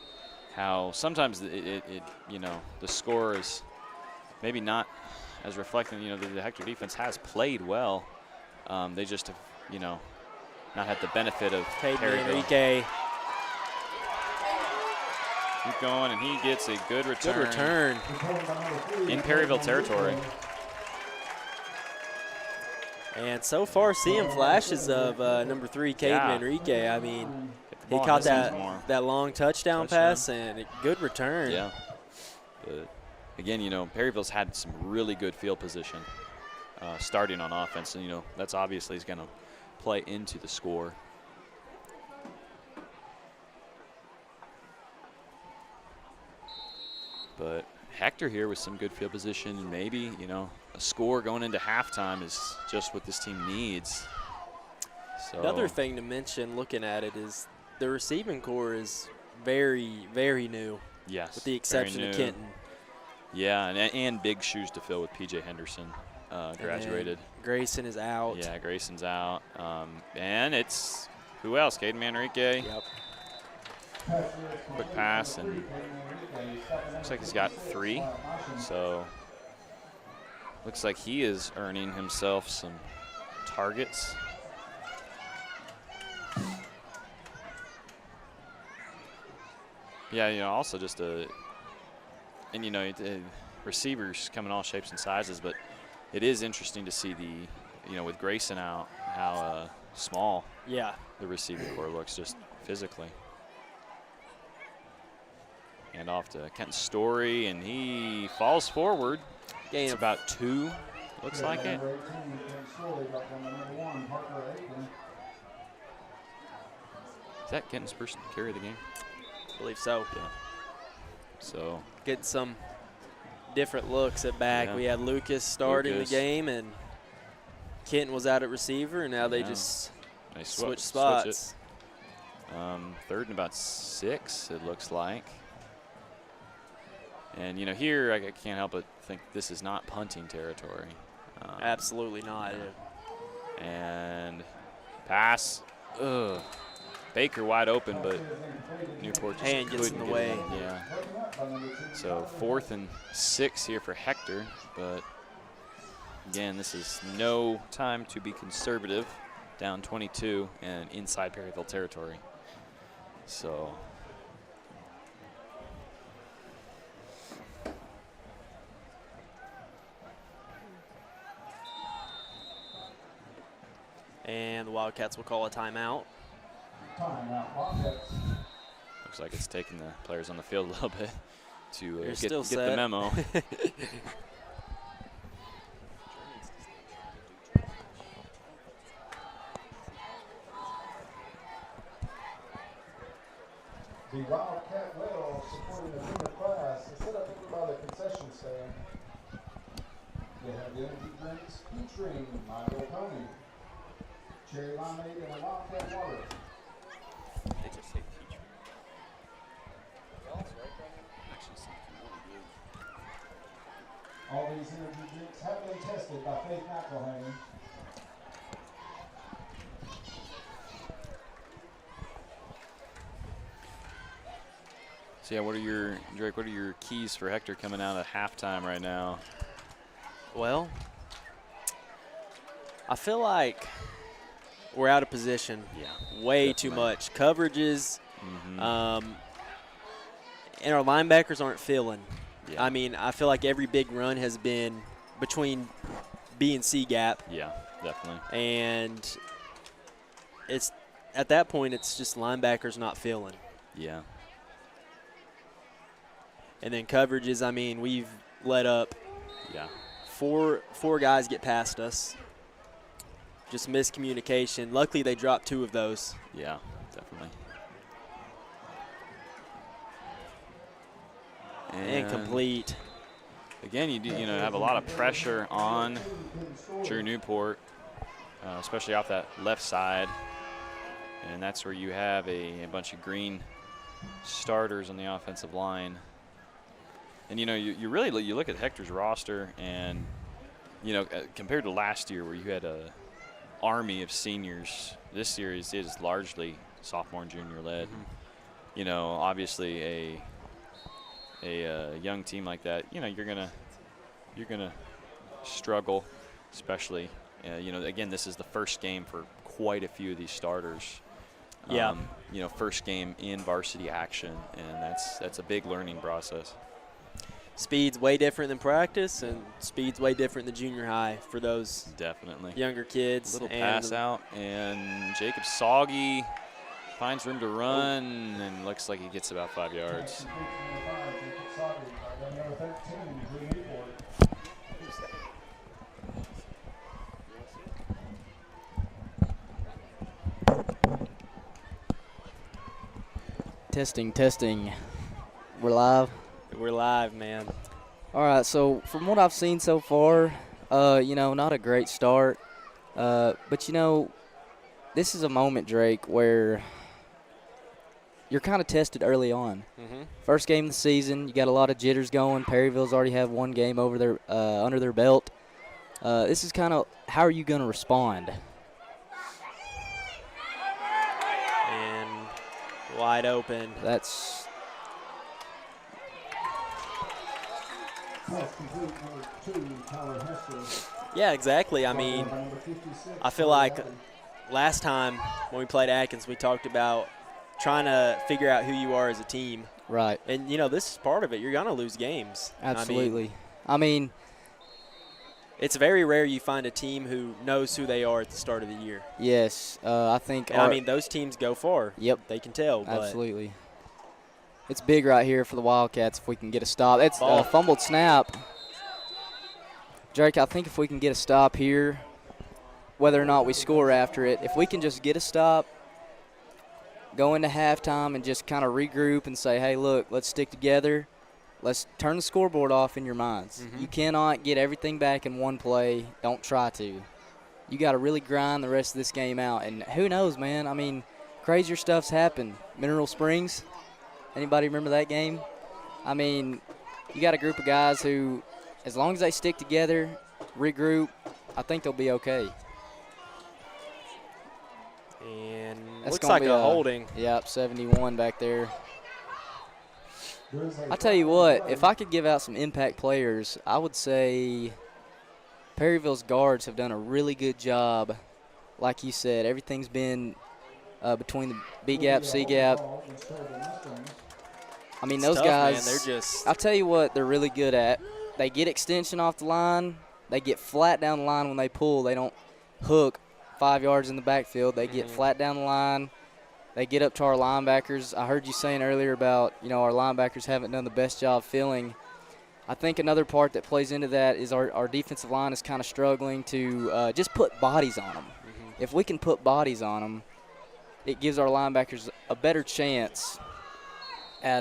how sometimes it you know, the score is maybe not as reflecting, you know, the Hector defense has played well. They just have, you know, not had the benefit of Perryville. Enrique. Keep going, and he gets a good return. Good return. In Perryville territory. And so far, seeing flashes of number 3, Caden Yeah. Enrique. I mean, he ball in caught his hands more. that long touchdown pass and a good return. Yeah. But again, you know, Perryville's had some really good field position starting on offense, and you know that's obviously is going to play into the score. But Hector here with some good field position, and maybe, you know, a score going into halftime is just what this team needs. So Another thing to mention looking at it is the receiving core is very, very new, yes, with the very exception of new. Kenton. Yeah, and big shoes to fill with P.J. Henderson, graduated. And Grayson is out. Yeah, Grayson's out. And it's, who else? Caden Manrique. Yep. Quick pass, and looks like he's got 3. So looks like he is earning himself some targets. Yeah, you know, also just and you know, receivers come in all shapes and sizes, but it is interesting to see you know, with Grayson out, how small Yeah. the receiving core looks just physically. And off to Kenton Story, and he falls forward. Gain It's of about 2, looks like it. Is that Kenton's first carry of the game? I believe so. Yeah. So Get some different looks at back. Yeah. We had Lucas starting Lucas. the game, and Kenton was out at receiver, and now they Yeah. just they switch switch spots. it. 3rd and about 6, it looks like. And, you know, here I can't help but think this is not punting territory. Absolutely not. And pass. Ugh. Baker wide open, but Newport just Hand gets in couldn't the get it way. in. Yeah. So 4th and 6 here for Hector, but again, this is no time to be conservative. Down 22 and inside Perryville territory. So And the Wildcats will call a timeout. looks like it's taking the players on the field a little bit to They're get still the set. memo. The Wildcat well supporting the junior class is set up over by the concession stand. They have the energy drinks featuring My Little Pony, cherry limeade, and a Wildcat water. All these energy drinks have been tested by Faith McElhaney. So yeah, Drake, what are your keys for Hector coming out of halftime right now? Well, I feel like we're out of position. Yeah. Way too much. Coverages, and our linebackers aren't filling. Yeah. I mean, I feel like every big run has been between B and C gap. Yeah, definitely. And it's at that point, it's just linebackers not filling. Yeah. And then coverages, I mean, we've let up four guys get past us. Just miscommunication. Luckily, they dropped 2 of those. Yeah, definitely. Incomplete. Again, you have a lot of pressure on Drew Newport, especially off that left side. And that's where you have a bunch of green starters on the offensive line. And, you really look at Hector's roster and, compared to last year where you had a army of seniors, this series is largely sophomore and junior led. Obviously a young team like that, you're gonna struggle, especially, again, this is the first game for quite a few of these starters. First game in varsity action, and that's a big learning process. Speed's way different than practice, and speed's way different than junior high for those definitely younger kids. Little pass out, and Jacob Soggy finds room to run, and looks like he gets about 5 yards. Testing. We're live. We're live, man. All right, so from what I've seen so far, not a great start. But, this is a moment, Drake, where you're kind of tested early on. First game of the season, you got a lot of jitters going. Perryville's already have one game over their under their belt. This is kind of how are you going to respond? And wide open. That's yeah, exactly. I mean, I feel like last time when we played Atkins, we talked about trying to figure out who you are as a team. right. And, this is part of it. You're going to lose games. Absolutely. I mean, it's very rare you find a team who knows who they are at the start of the year. yes, I think. And those teams go far. Yep. They can tell. Absolutely. It's big right here for the Wildcats if we can get a stop. It's a fumbled snap. Drake, I think if we can get a stop here, whether or not we score after it, if we can just get a stop, go into halftime and just kind of regroup and say, hey, look, let's stick together. Let's turn the scoreboard off in your minds. You cannot get everything back in one play. Don't try to. You got to really grind the rest of this game out. And who knows, man? I mean, crazier stuff's happened. Mineral Springs, anybody remember that game? I mean, you got a group of guys who, as long as they stick together, regroup, I think they'll be okay. And That's looks gonna like be a holding. Yep, 71 back there. I tell you what, if I could give out some impact players, I would say Perryville's guards have done a really good job. Like you said, everything's been between the B gap, C gap. I mean, those tough, guys, man. They're just. I'll tell you what they're really good at. They get extension off the line. They get flat down the line when they pull. They don't hook 5 yards in the backfield. They get flat down the line. They get up to our linebackers. I heard you saying earlier about, our linebackers haven't done the best job filling. I think another part that plays into that is our defensive line is kind of struggling to just put bodies on them. If we can put bodies on them, it gives our linebackers a better chance at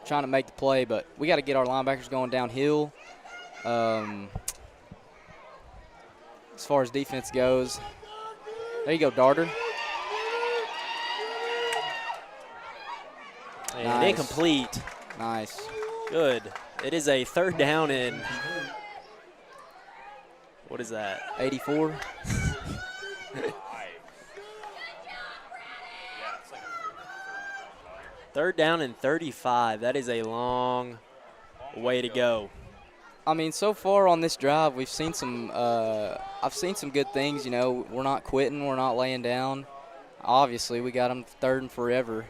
trying to make the play. But we got to get our linebackers going downhill. As far as defense goes, there you go, Darter. And Nice. incomplete. Nice. Good. It is a third down in. What is that? 84. Third down and 35. That is a long way to go. I mean, so far on this drive, we've seen some. I've seen some good things. You know, we're not quitting. We're not laying down. Obviously, we got them third and forever.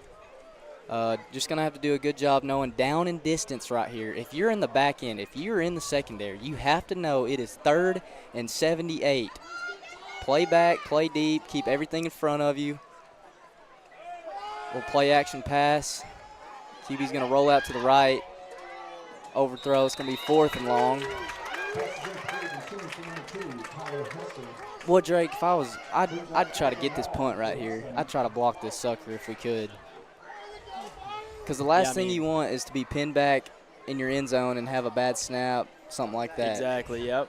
Just going to have to do a good job knowing down and distance right here. If you're in the back end, if you're in the secondary, you have to know it is 3rd and 78. Play back, play deep, keep everything in front of you. We'll play action pass. QB's going to roll out to the right. Overthrow. It's going to be 4th and long. Boy, Drake, if I was, I'd try to get this punt right here. I'd try to block this sucker if we could. Because the last thing you want is to be pinned back in your end zone and have a bad snap, something like that. Exactly, yep.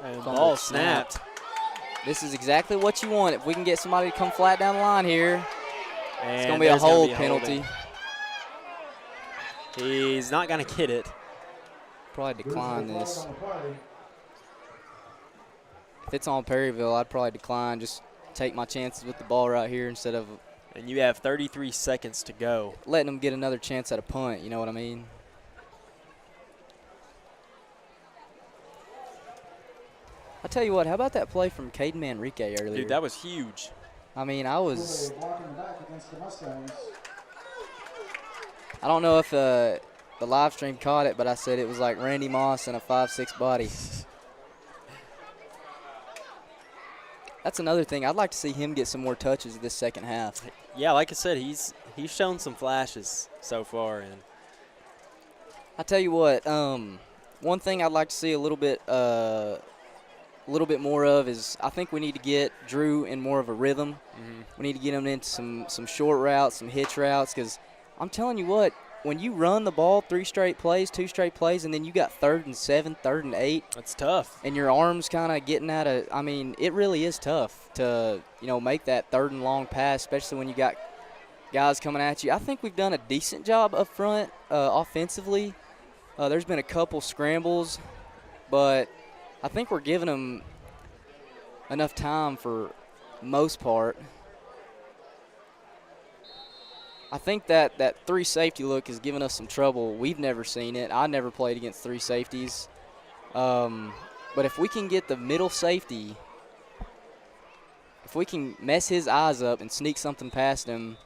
And ball snapped. This is exactly what you want. If we can get somebody to come flat down the line here, and it's going to be a hold penalty. He's not going to get it. Probably decline this. If it's on Perryville, I'd probably decline. Just take my chances with the ball right here instead of. And you have 33 seconds to go. Letting them get another chance at a punt, you know what I mean? I tell you what, how about that play from Caden Manrique earlier? Dude, that was huge. I mean, I don't know if the live stream caught it, but I said it was like Randy Moss and a 5'6" body. That's another thing. I'd like to see him get some more touches this second half. Yeah, like I said, he's shown some flashes so far. And I tell you what, one thing I'd like to see a little bit more of is I think we need to get Drew in more of a rhythm. Mm-hmm. We need to get him into some short routes, some hitch routes, because I'm telling you what, when you run the ball 2 straight plays, and then you got 3rd and 7, 3rd and 8. That's tough. And your arm's kind of getting out of – I mean, it really is tough to, make that 3rd and long pass, especially when you got guys coming at you. I think we've done a decent job up front offensively. There's been a couple scrambles, but I think we're giving them enough time for most part. I think that 3 safety look is giving us some trouble. We've never seen it. I never played against 3 safeties. But if we can get the middle safety, if we can mess his eyes up and sneak something past him,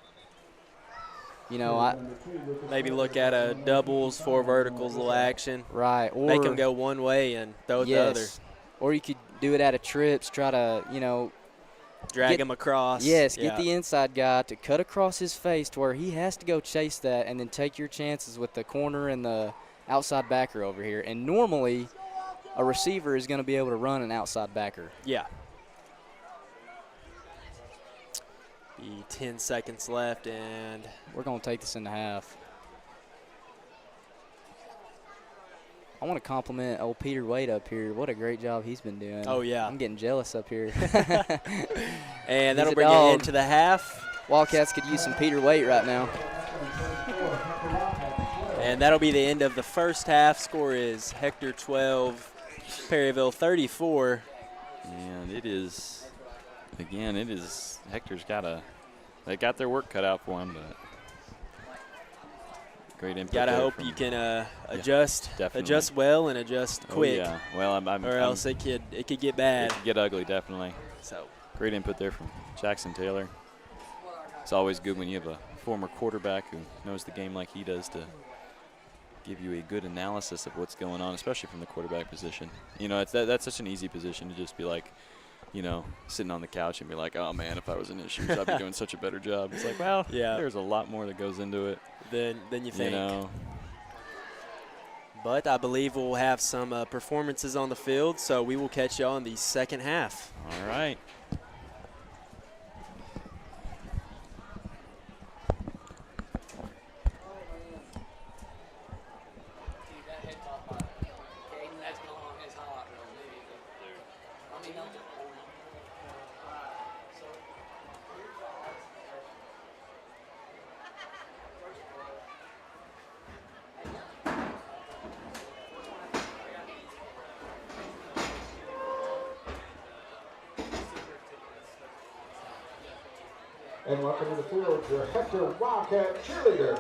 maybe look at a doubles, 4 verticals, little action. Right. Or make him go one way and throw it the other. Or you could do it out of trips, try to, drag him across. Yes, get the inside guy to cut across his face to where he has to go chase that and then take your chances with the corner and the outside backer over here. And normally a receiver is going to be able to run an outside backer. Yeah. Be 10 seconds left, and we're going to take this in the half. I want to compliment old Peter Wade up here. What a great job he's been doing. Oh, yeah. I'm getting jealous up here. And that'll bring it into the half. Wildcats could use some Peter Wade right now. And that'll be the end of the first half. Score is Hector 12, Perryville 34. And Hector's they got their work cut out for him, but great input. Gotta hope you can adjust well and adjust quick. Oh, yeah. Well, or else it could get bad. It could get ugly, definitely. So great input there from Jackson Taylor. It's always good when you have a former quarterback who knows the game like he does to give you a good analysis of what's going on, especially from the quarterback position. That's such an easy position to just be like, sitting on the couch and be like, oh, man, if I was in his shoes, I'd be doing such a better job. It's like, well, yeah, there's a lot more that goes into it than you think. But I believe we'll have some performances on the field, so we will catch y'all in the second half. All right. And welcome to the field, your Hector Wildcat cheerleaders.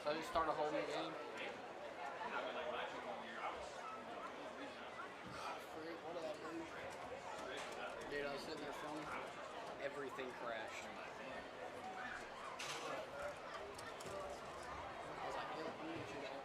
So just start a whole new game? What did I do? Dude, I was sitting there filming. Everything crashed. I was like, yeah, I'm gonna shoot that.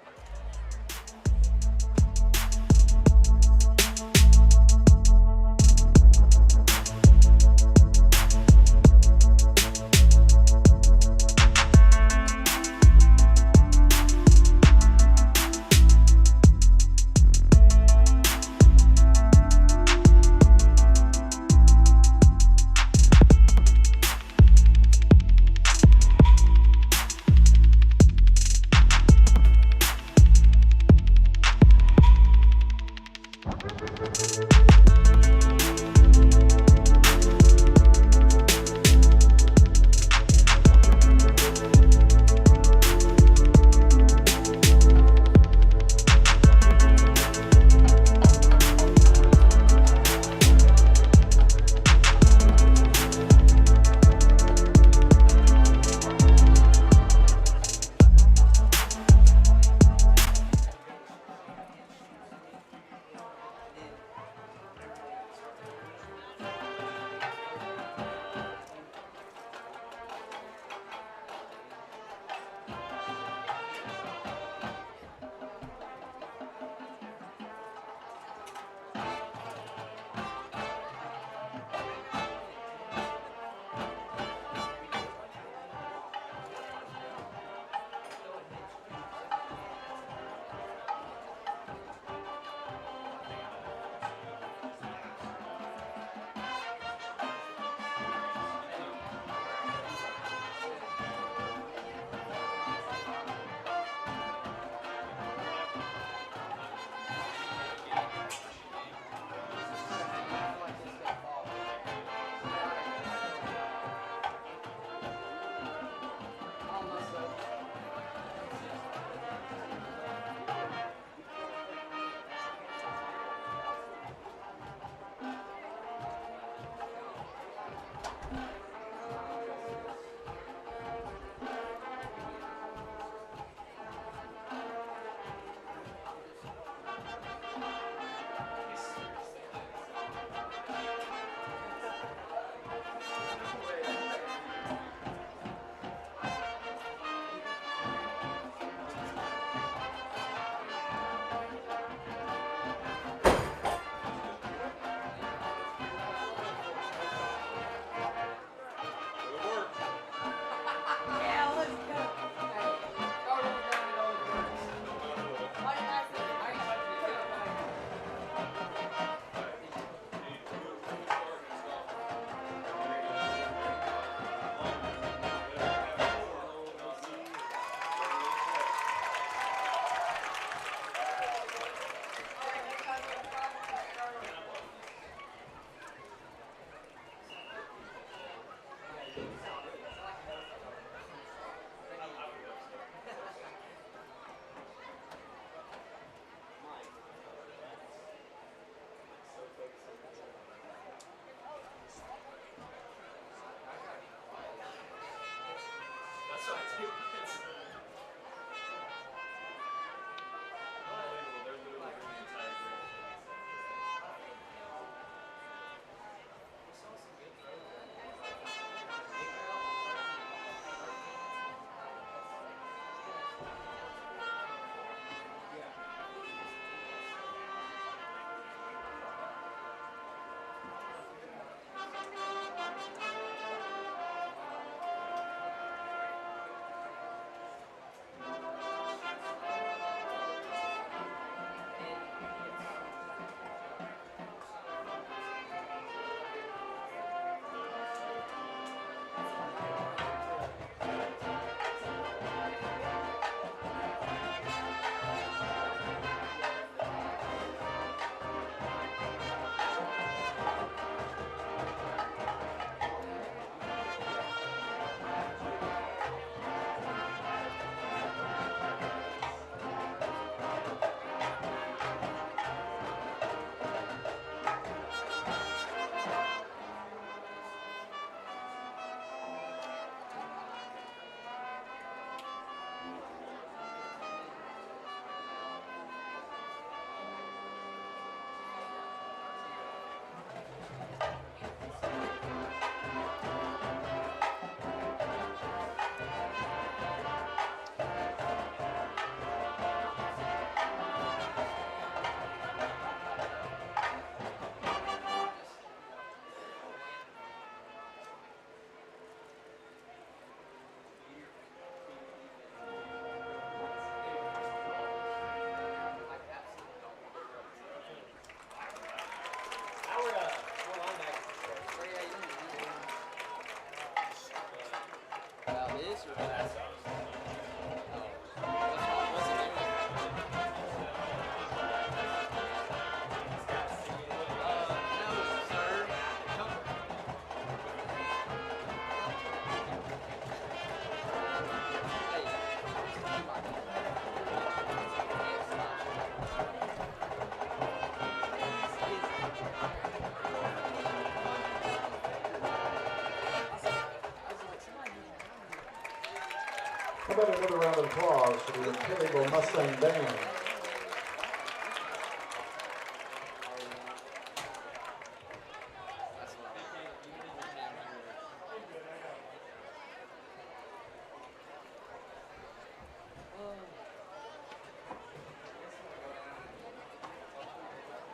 How about another round of applause for the Perryville Mustang Band?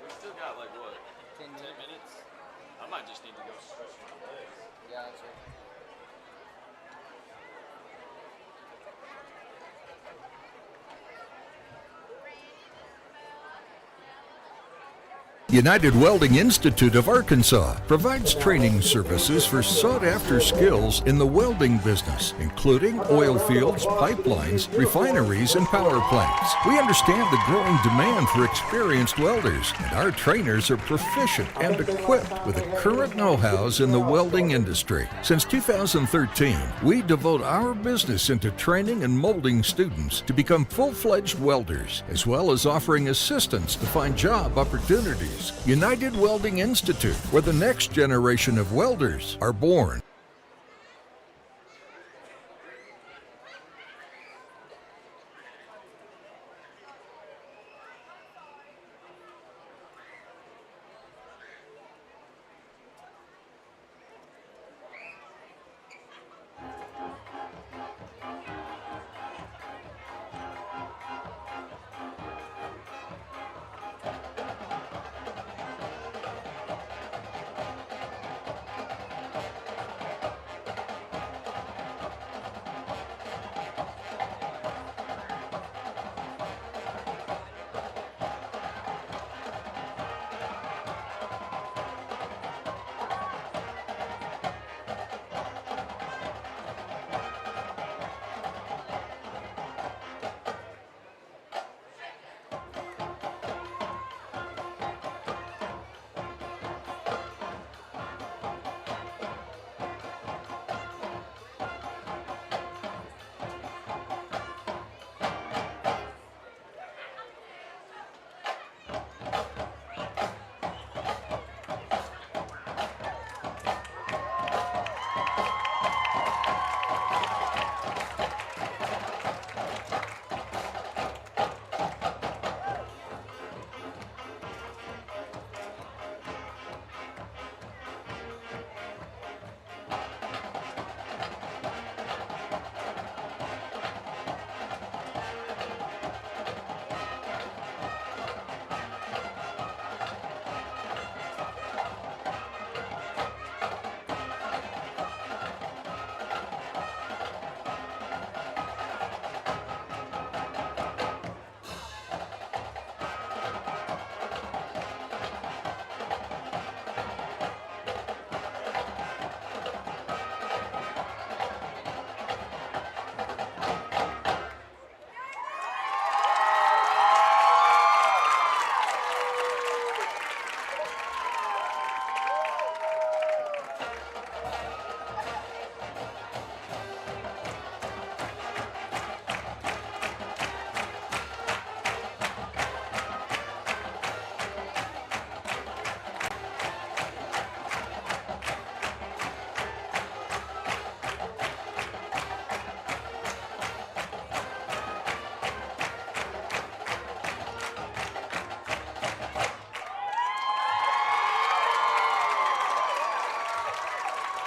We still got like what? 10 minutes? I might just need to go stretch my legs. Yeah, that's right. United Welding Institute of Arkansas provides training services for sought-after skills in the welding business, including oil fields, pipelines, refineries, and power plants. We understand the growing demand for experienced welders, and our trainers are proficient and equipped with the current know-hows in the welding industry. Since 2013, we devote our business into training and molding students to become full-fledged welders, as well as offering assistance to find job opportunities. United Welding Institute, where the next generation of welders are born.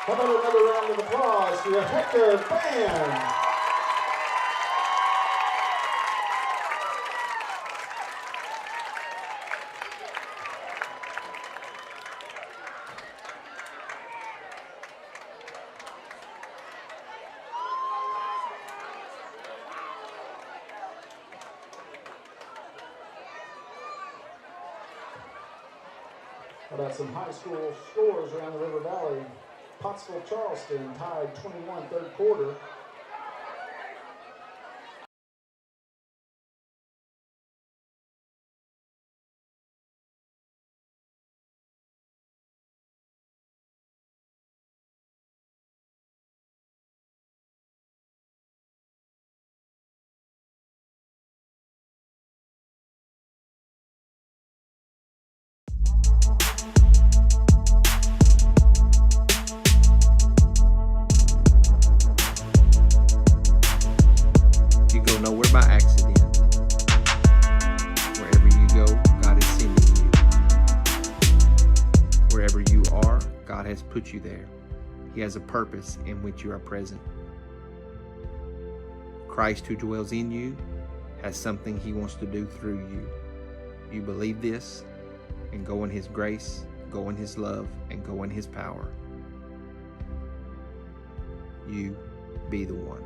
How about another round of applause for the Hector Band? How about some high school scores around the River Valley? Pottsville Charleston tied 21 third quarter. go nowhere by accident. Wherever you go, God is sending you. Wherever you are, God has put you there. He has a purpose in which you are present. Christ who dwells in you has something He wants to do through you. You believe this, and go in His grace, go in His love, and go in His power. You be the one.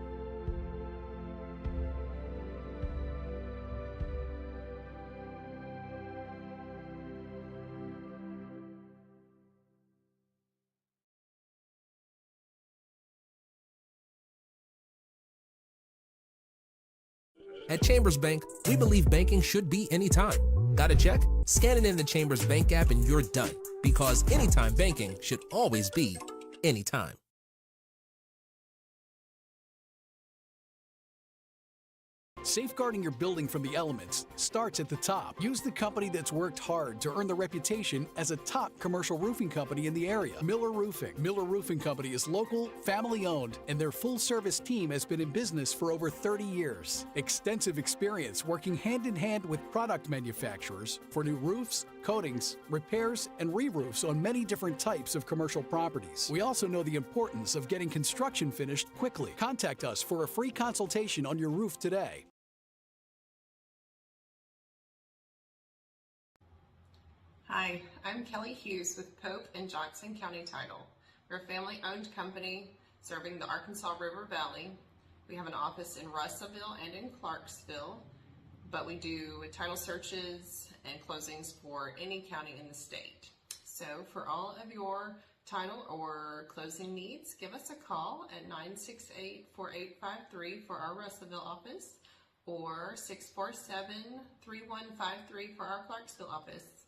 At Chambers Bank, we believe banking should be anytime. Got a check? Scan it in the Chambers Bank app and you're done. Because anytime banking should always be anytime. Safeguarding your building from the elements starts at the top. Use the company that's worked hard to earn the reputation as a top commercial roofing company in the area, Miller Roofing. Miller Roofing Company is local, family-owned, and their full-service team has been in business for over 30 years. Extensive experience working hand-in-hand with product manufacturers for new roofs, coatings, repairs, and re-roofs on many different types of commercial properties. We also know the importance of getting construction finished quickly. Contact us for a free consultation on your roof today. Hi, I'm Kelly Hughes with Pope and Johnson County Title. We're a family-owned company serving the Arkansas River Valley. We have an office in Russellville and in Clarksville, but we do title searches and closings for any county in the state. So for all of your title or closing needs, give us a call at 968-4853 for our Russellville office or 647-3153 for our Clarksville office.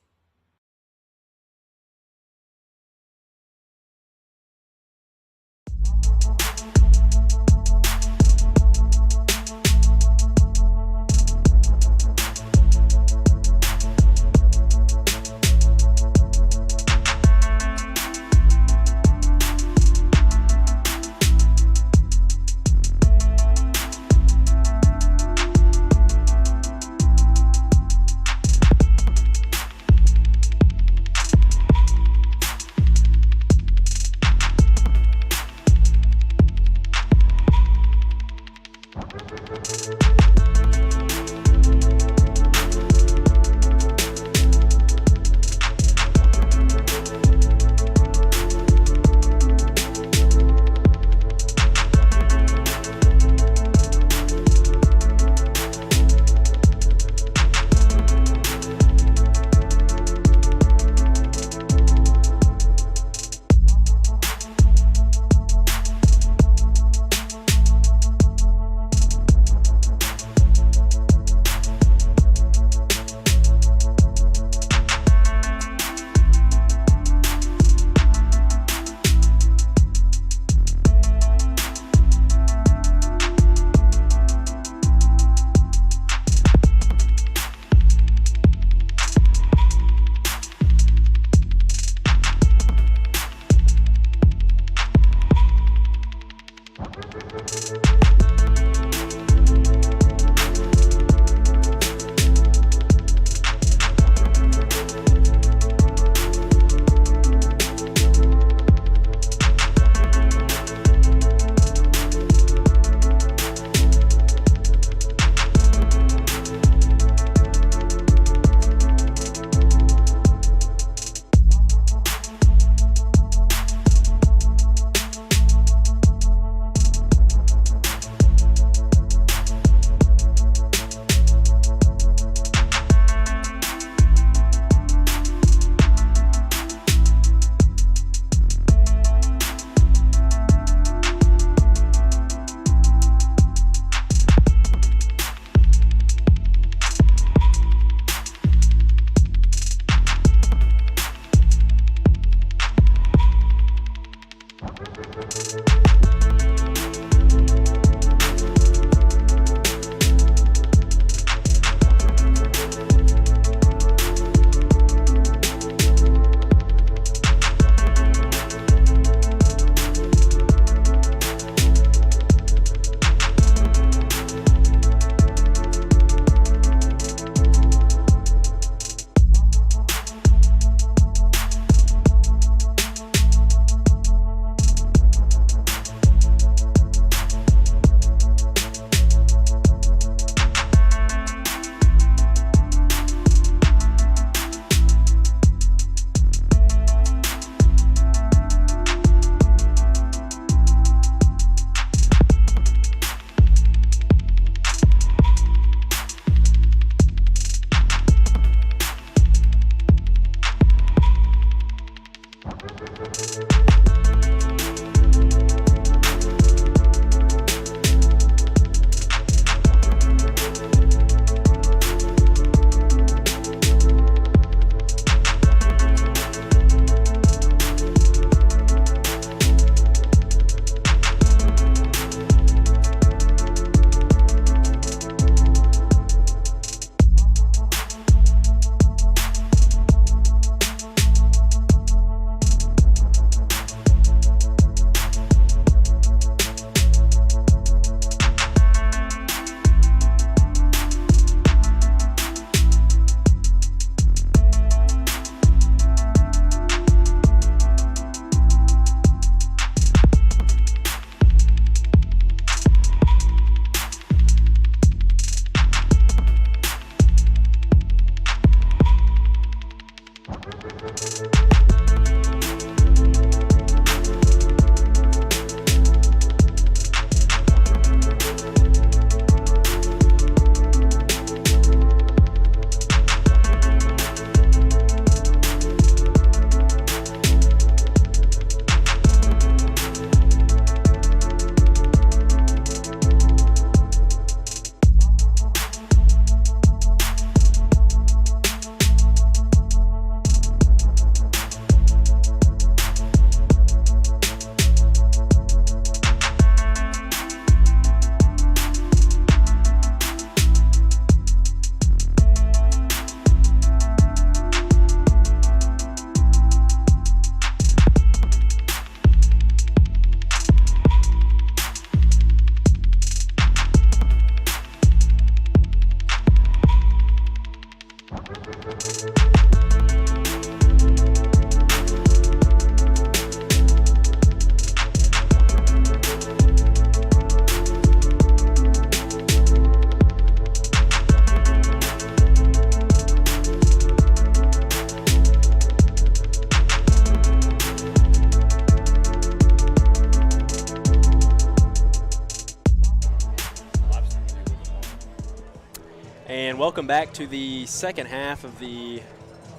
And welcome back to the second half of the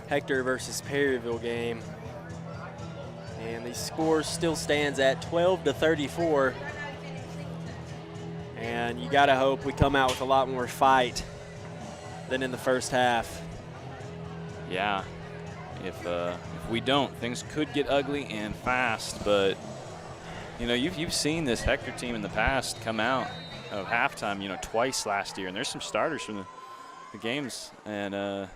Hector versus Perryville game. And the score still stands at 12-34. And you gotta hope we come out with a lot more fight than in the first half. Yeah, if we don't, things could get ugly and fast. But you know, you've seen this Hector team in the past come out of halftime, you know, twice last year, and there's some starters from the games, and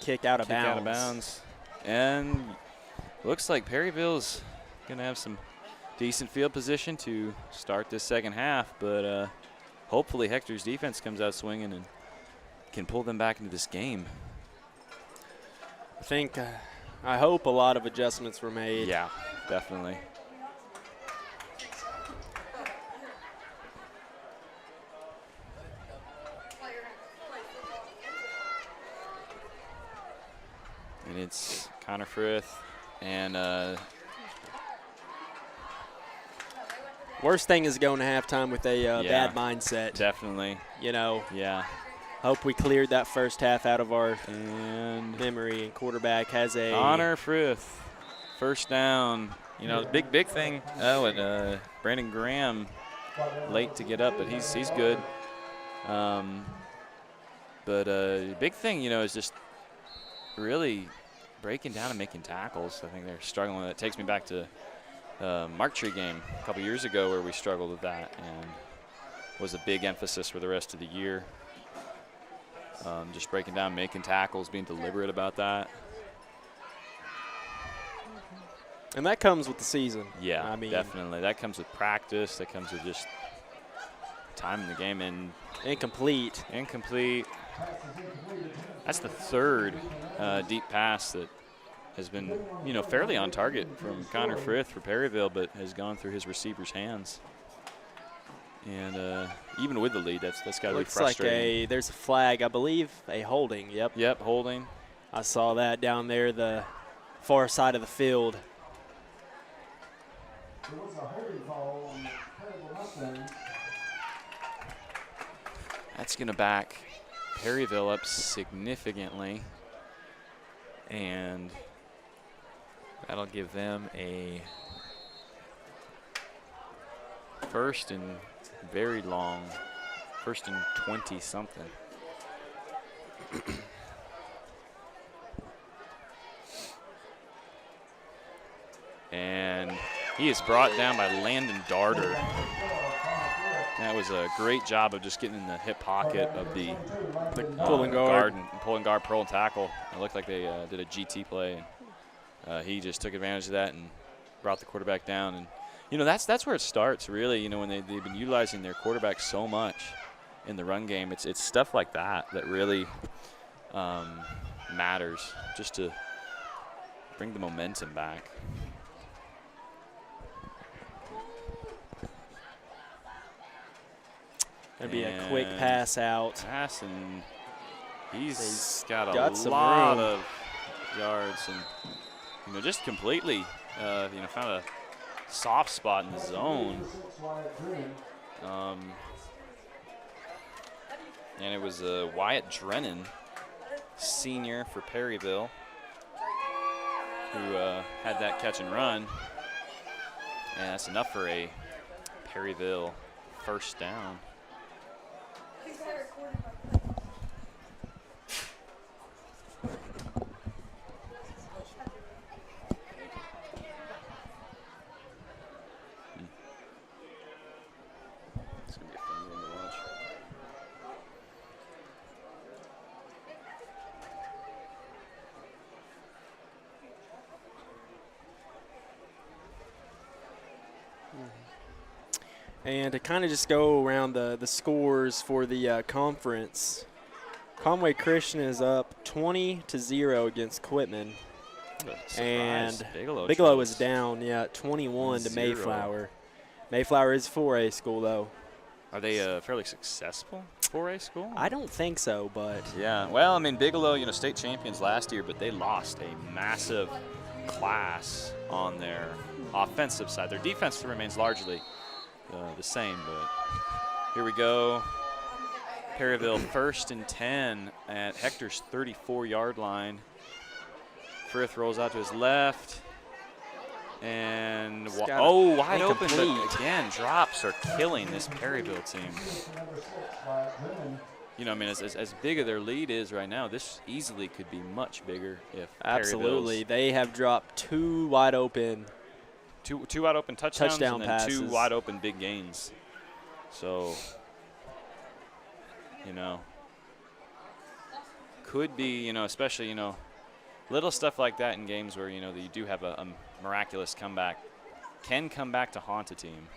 kick out of bounds. And looks like Perryville's gonna have some decent field position to start this second half, but hopefully Hector's defense comes out swinging and can pull them back into this game. I hope a lot of adjustments were made. Yeah, definitely. And it's Connor Frith and worst thing is going to halftime with a bad mindset. Definitely. You know. Yeah. Hope we cleared that first half out of our memory. And quarterback has a Connor Frith, first down. You know, the big thing. Oh, and Brandon Graham late to get up, but he's good. But big thing, you know, is just really breaking down and making tackles. I think they're struggling with it. It takes me back to Mark Tree game a couple years ago where we struggled with that and was a big emphasis for the rest of the year. Just breaking down, making tackles, being deliberate about that. And that comes with the season. Yeah, I mean, definitely. That comes with practice. That comes with just time in the game. And incomplete. That's the third deep pass that has been, you know, fairly on target from Connor Frith for Perryville, but has gone through his receiver's hands. And even with the lead, that's got to be frustrating. Like there's a flag, I believe, a holding. Yep, holding. I saw that down there, the far side of the field. There was a holding call on the Perryville Mustangs. That's going to back Perryville up significantly, and that'll give them a first and very long, first and 20-something. And he is brought down by Landon Darter. That was a great job of just getting in the hip pocket of the pulling guard. Pulling guard, pearl and tackle. It looked like they did a GT play, and he just took advantage of that and brought the quarterback down. And you know, that's where it starts, really. You know, when they've been utilizing their quarterback so much in the run game, it's stuff like that that really matters, just to bring the momentum back. It'd be a quick pass out. And he's got a got some lot room. of yards, and you know, just completely, you know, found a soft spot in the zone. And it was Wyatt Drennan, senior for Perryville, who had that catch and run. And that's enough for a Perryville first down. It's going to be a fun one to watch. And to kind of just go around the scores for the conference, Conway Christian is up 20-0 against Quitman. And Bigelow is down, 21 to Mayflower. Mayflower is 4A school, though. Are they a fairly successful 4A school? I don't think so, but. Yeah, well, I mean, Bigelow, you know, state champions last year, but they lost a massive class on their offensive side. Their defense remains largely the same, but here we go. Perryville 1st and 10 at Hector's 34-yard line. Frith rolls out to his left. And wide open, but again, drops are killing this Perryville team. You know, I mean, as big of their lead is right now, this easily could be much bigger if Absolutely. They have dropped two wide open. Two wide open touchdowns and then passes. 2 wide open big gains. So, you know, could be, you know, especially, you know, little stuff like that in games where, you know, that you do have a miraculous comeback, can come back to haunt a team.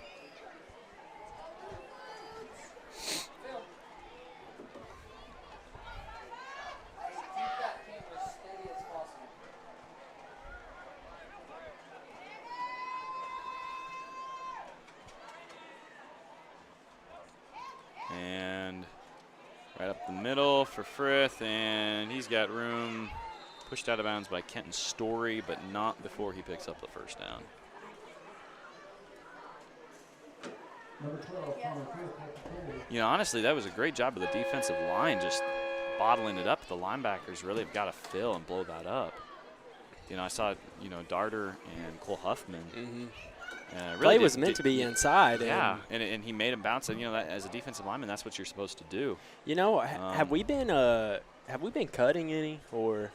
And right up the middle for Frith, and he's got room. Pushed out of bounds by Kenton Story, but not before he picks up the first down. You know, honestly, that was a great job of the defensive line, just bottling it up. The linebackers really have got to fill and blow that up. You know, I saw, you know, Darter and Cole Huffman. Really play was meant to be inside. Yeah, and he made him bounce. And, you know, that, as a defensive lineman, that's what you're supposed to do. You know, have we been cutting any, or?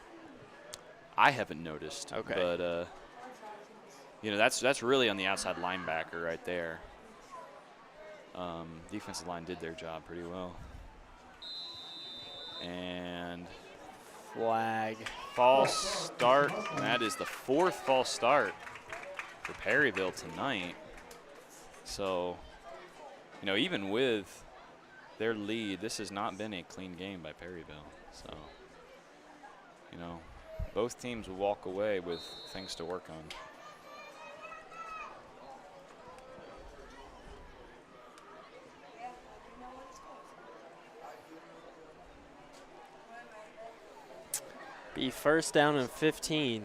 I haven't noticed. Okay. But, you know, that's really on the outside linebacker right there. Defensive line did their job pretty well. And flag. False start. And that is the 4th false start for Perryville tonight. So, you know, even with their lead, this has not been a clean game by Perryville. So, you know, both teams will walk away with things to work on. Be first down and 15.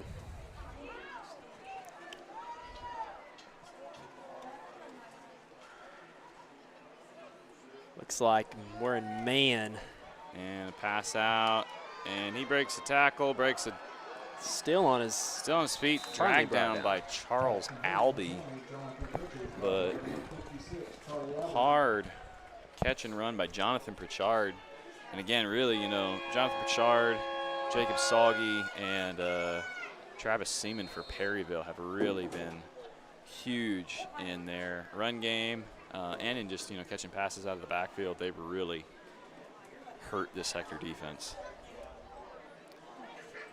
Looks like we're in man. And a pass out, and he breaks a tackle, still on his feet, dragged down by Charles Albee. But hard catch and run by Jonathan Pritchard. And again, really, you know, Jonathan Pritchard, Jacob Soggy, and Travis Seaman for Perryville have really been huge in their run game and in just, you know, catching passes out of the backfield. They've really hurt this Hector defense.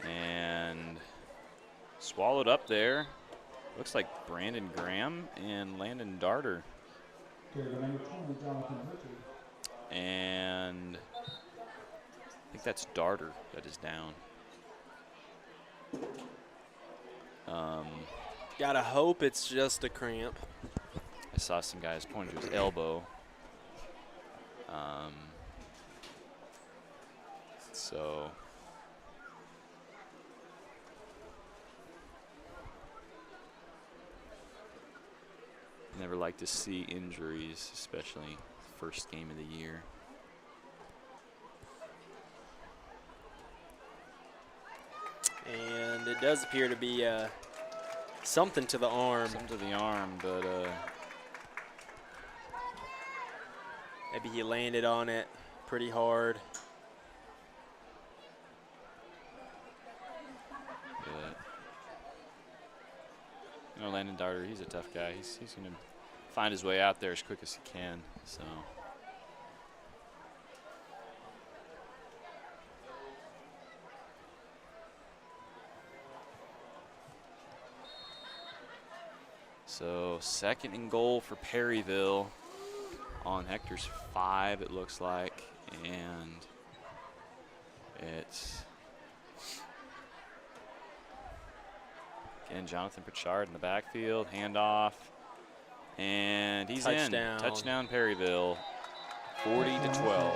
And swallowed up there. Looks like Brandon Graham and Landon Darter. And I think that's Darter that is down. Gotta hope it's just a cramp. I saw some guys pointing to his elbow. So never like to see injuries, especially first game of the year. And it does appear to be something to the arm. Something to the arm, but maybe he landed on it pretty hard. But, you know, Landon Darter, he's a tough guy. He's going to find his way out there as quick as he can. So 2nd and goal for Perryville on Hector's 5, it looks like. And it's, again, Jonathan Pritchard in the backfield, handoff. And he's in. Touchdown Perryville, 40-12.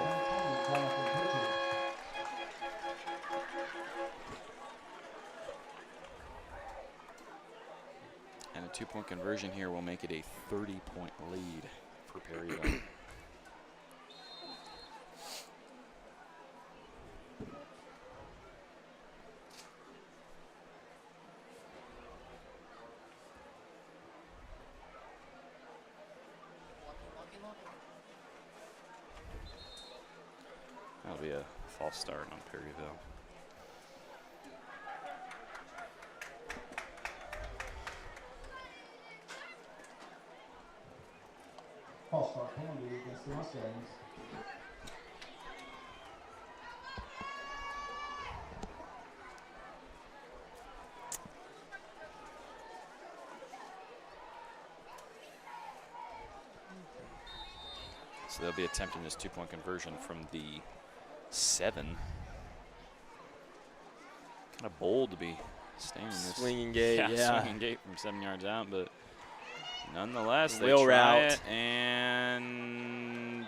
And a 2-point conversion here will make it a 30-point lead for Perryville. That'll be a false start on Perryville. False start penalty against the Mustangs. So they'll be attempting this 2-point conversion from the 7. Kind of bold to be staying in this Swinging gate, yeah. swinging gate from 7 yards out, but nonetheless, they Wheel try route. it, and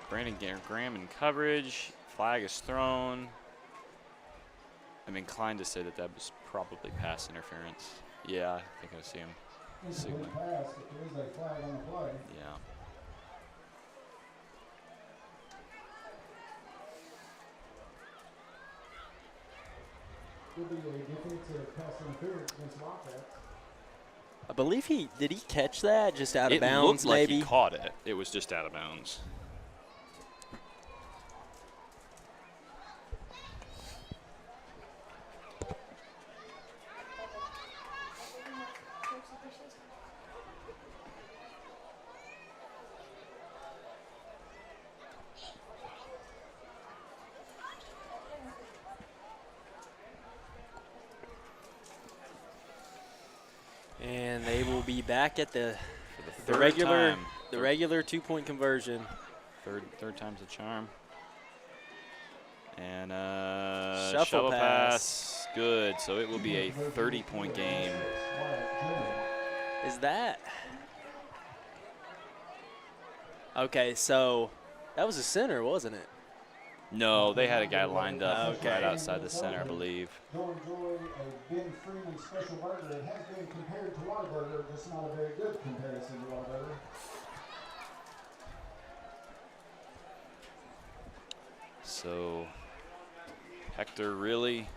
Brandon Graham in coverage. Flag is thrown. I'm inclined to say that that was probably pass interference. Yeah, I think I see him signaling. Pass if there is a flag on the play. Yeah. Could be a defensive pass interference against Wildcats. I believe did he catch that just out of It bounds, looked like maybe? he caught it. It was just out of bounds. And they will be back at the third regular time. the regular 2-point conversion. Third time's a charm. And Shuffle pass. Good. So it will be a 30-point game. Is that? Okay, so that was a center, wasn't it? No, they had a guy lined up Okay. right outside the center, I believe. Go enjoy a Ben Freeman special burger. It has been compared to Whataburger, just not a very good comparison to Whataburger. So Hector really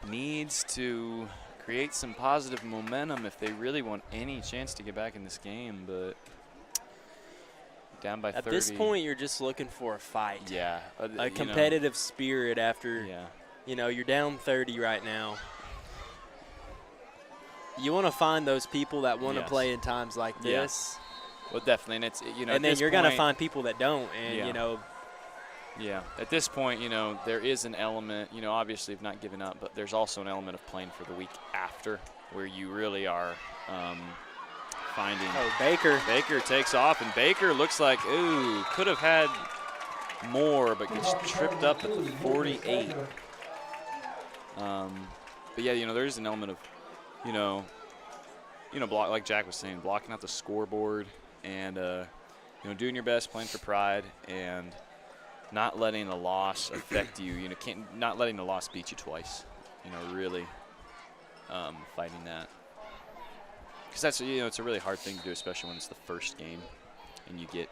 needs to create some positive momentum if they really want any chance to get back in this game, but down by 30. At this point, you're just looking for a fight. Yeah. A competitive spirit after, Yeah. you know, you're down 30 right now. You want to find those people that want to Yes. play in times like Yeah. this. Well, definitely, and it's, you know, And at then this you're going to point- find people that don't. And, Yeah. you know, Yeah, at this point, you know, there is an element, you know, obviously of not giving up, but there's also an element of playing for the week after where you really are finding. oh, Baker. Baker takes off, and Baker looks like, ooh, could have had more, but gets tripped up at the 48. But yeah, you know, there's an element of, you know, block, like Jack was saying, blocking out the scoreboard and, you know, doing your best, playing for pride, and not letting the loss affect you. You know, not letting the loss beat you twice. You know, really fighting that. Because that's, you know, it's a really hard thing to do, especially when it's the first game and you get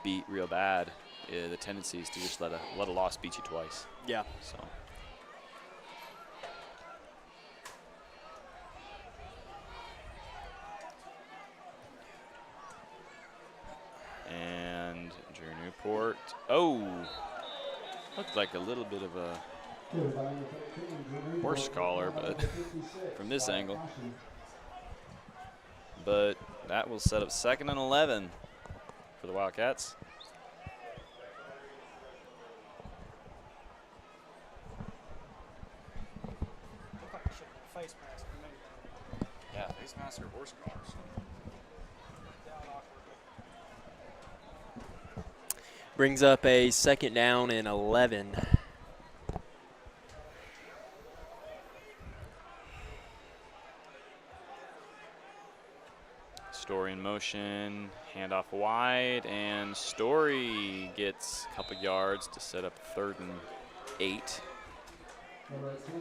beat real bad. The tendency is to just let a loss beat you twice. Yeah. So. And Jerry Newport. Oh, looked like a little bit of a horse collar, but from this angle. But that will set up 2nd and 11 for the Wildcats. Yeah, face mask or horse collars. Brings up a 2nd down and 11. Story in motion, handoff wide, and Story gets a couple yards to set up 3rd and 8,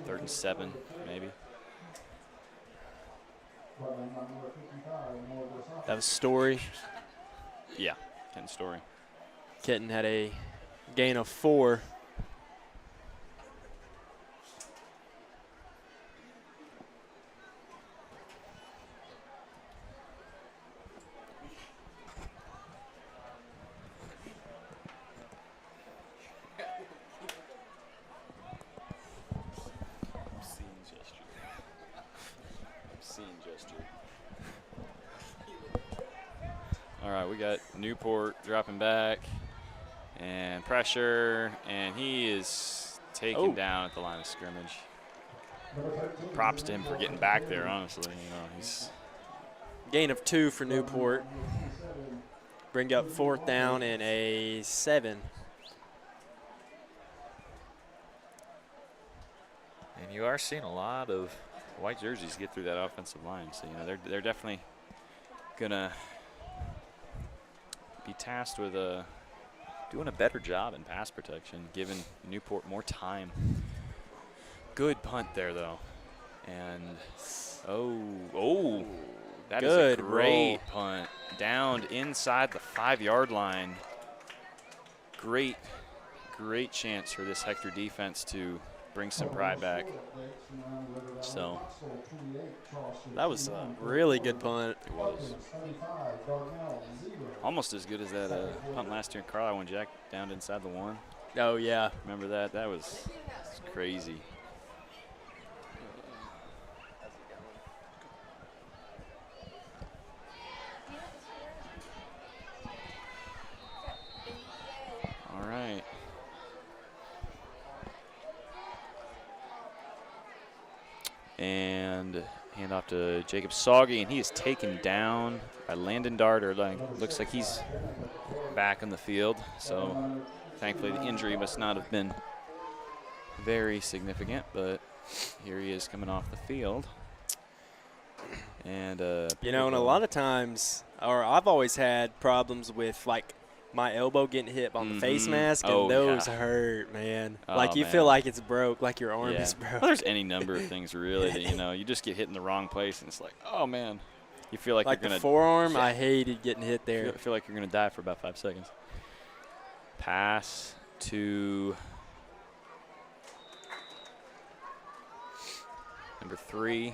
3rd and 7, maybe. That was Story. Yeah, Ken Story. Kitten had a gain of 4. got Newport dropping back and pressure, and he is taken down at the line of scrimmage. Props to him for getting back there, honestly. You know, he's gain of 2 for Newport. Bring up 4th down and a 7. And you are seeing a lot of white jerseys get through that offensive line. So, you know, they're definitely going to be tasked with doing a better job in pass protection, giving Newport more time. Good punt there, though. And, that is a great punt. Down inside the 5-yard line. Great chance for this Hector defense to bring some pride back. So that was a really good punt. It was. Almost as good as that punt last year in Carlisle when Jack downed inside the 1. Oh, yeah. Remember that? That was crazy. All right. And hand off to Jacob Soggy, and he is taken down by Landon Darter. Looks like he's back on the field. So thankfully the injury must not have been very significant, but here he is coming off the field. And you know, and a lot of times, or I've always had problems with like my elbow getting hit on the face mask, and those hurt, man. Like you feel like it's broke, like your arm is broke. Well, there's any number of things really that, you know, you just get hit in the wrong place, and it's like, oh man, you feel like you're gonna. The forearm, I hated getting hit there. I feel like you're gonna die for about 5 seconds. Pass to number 3.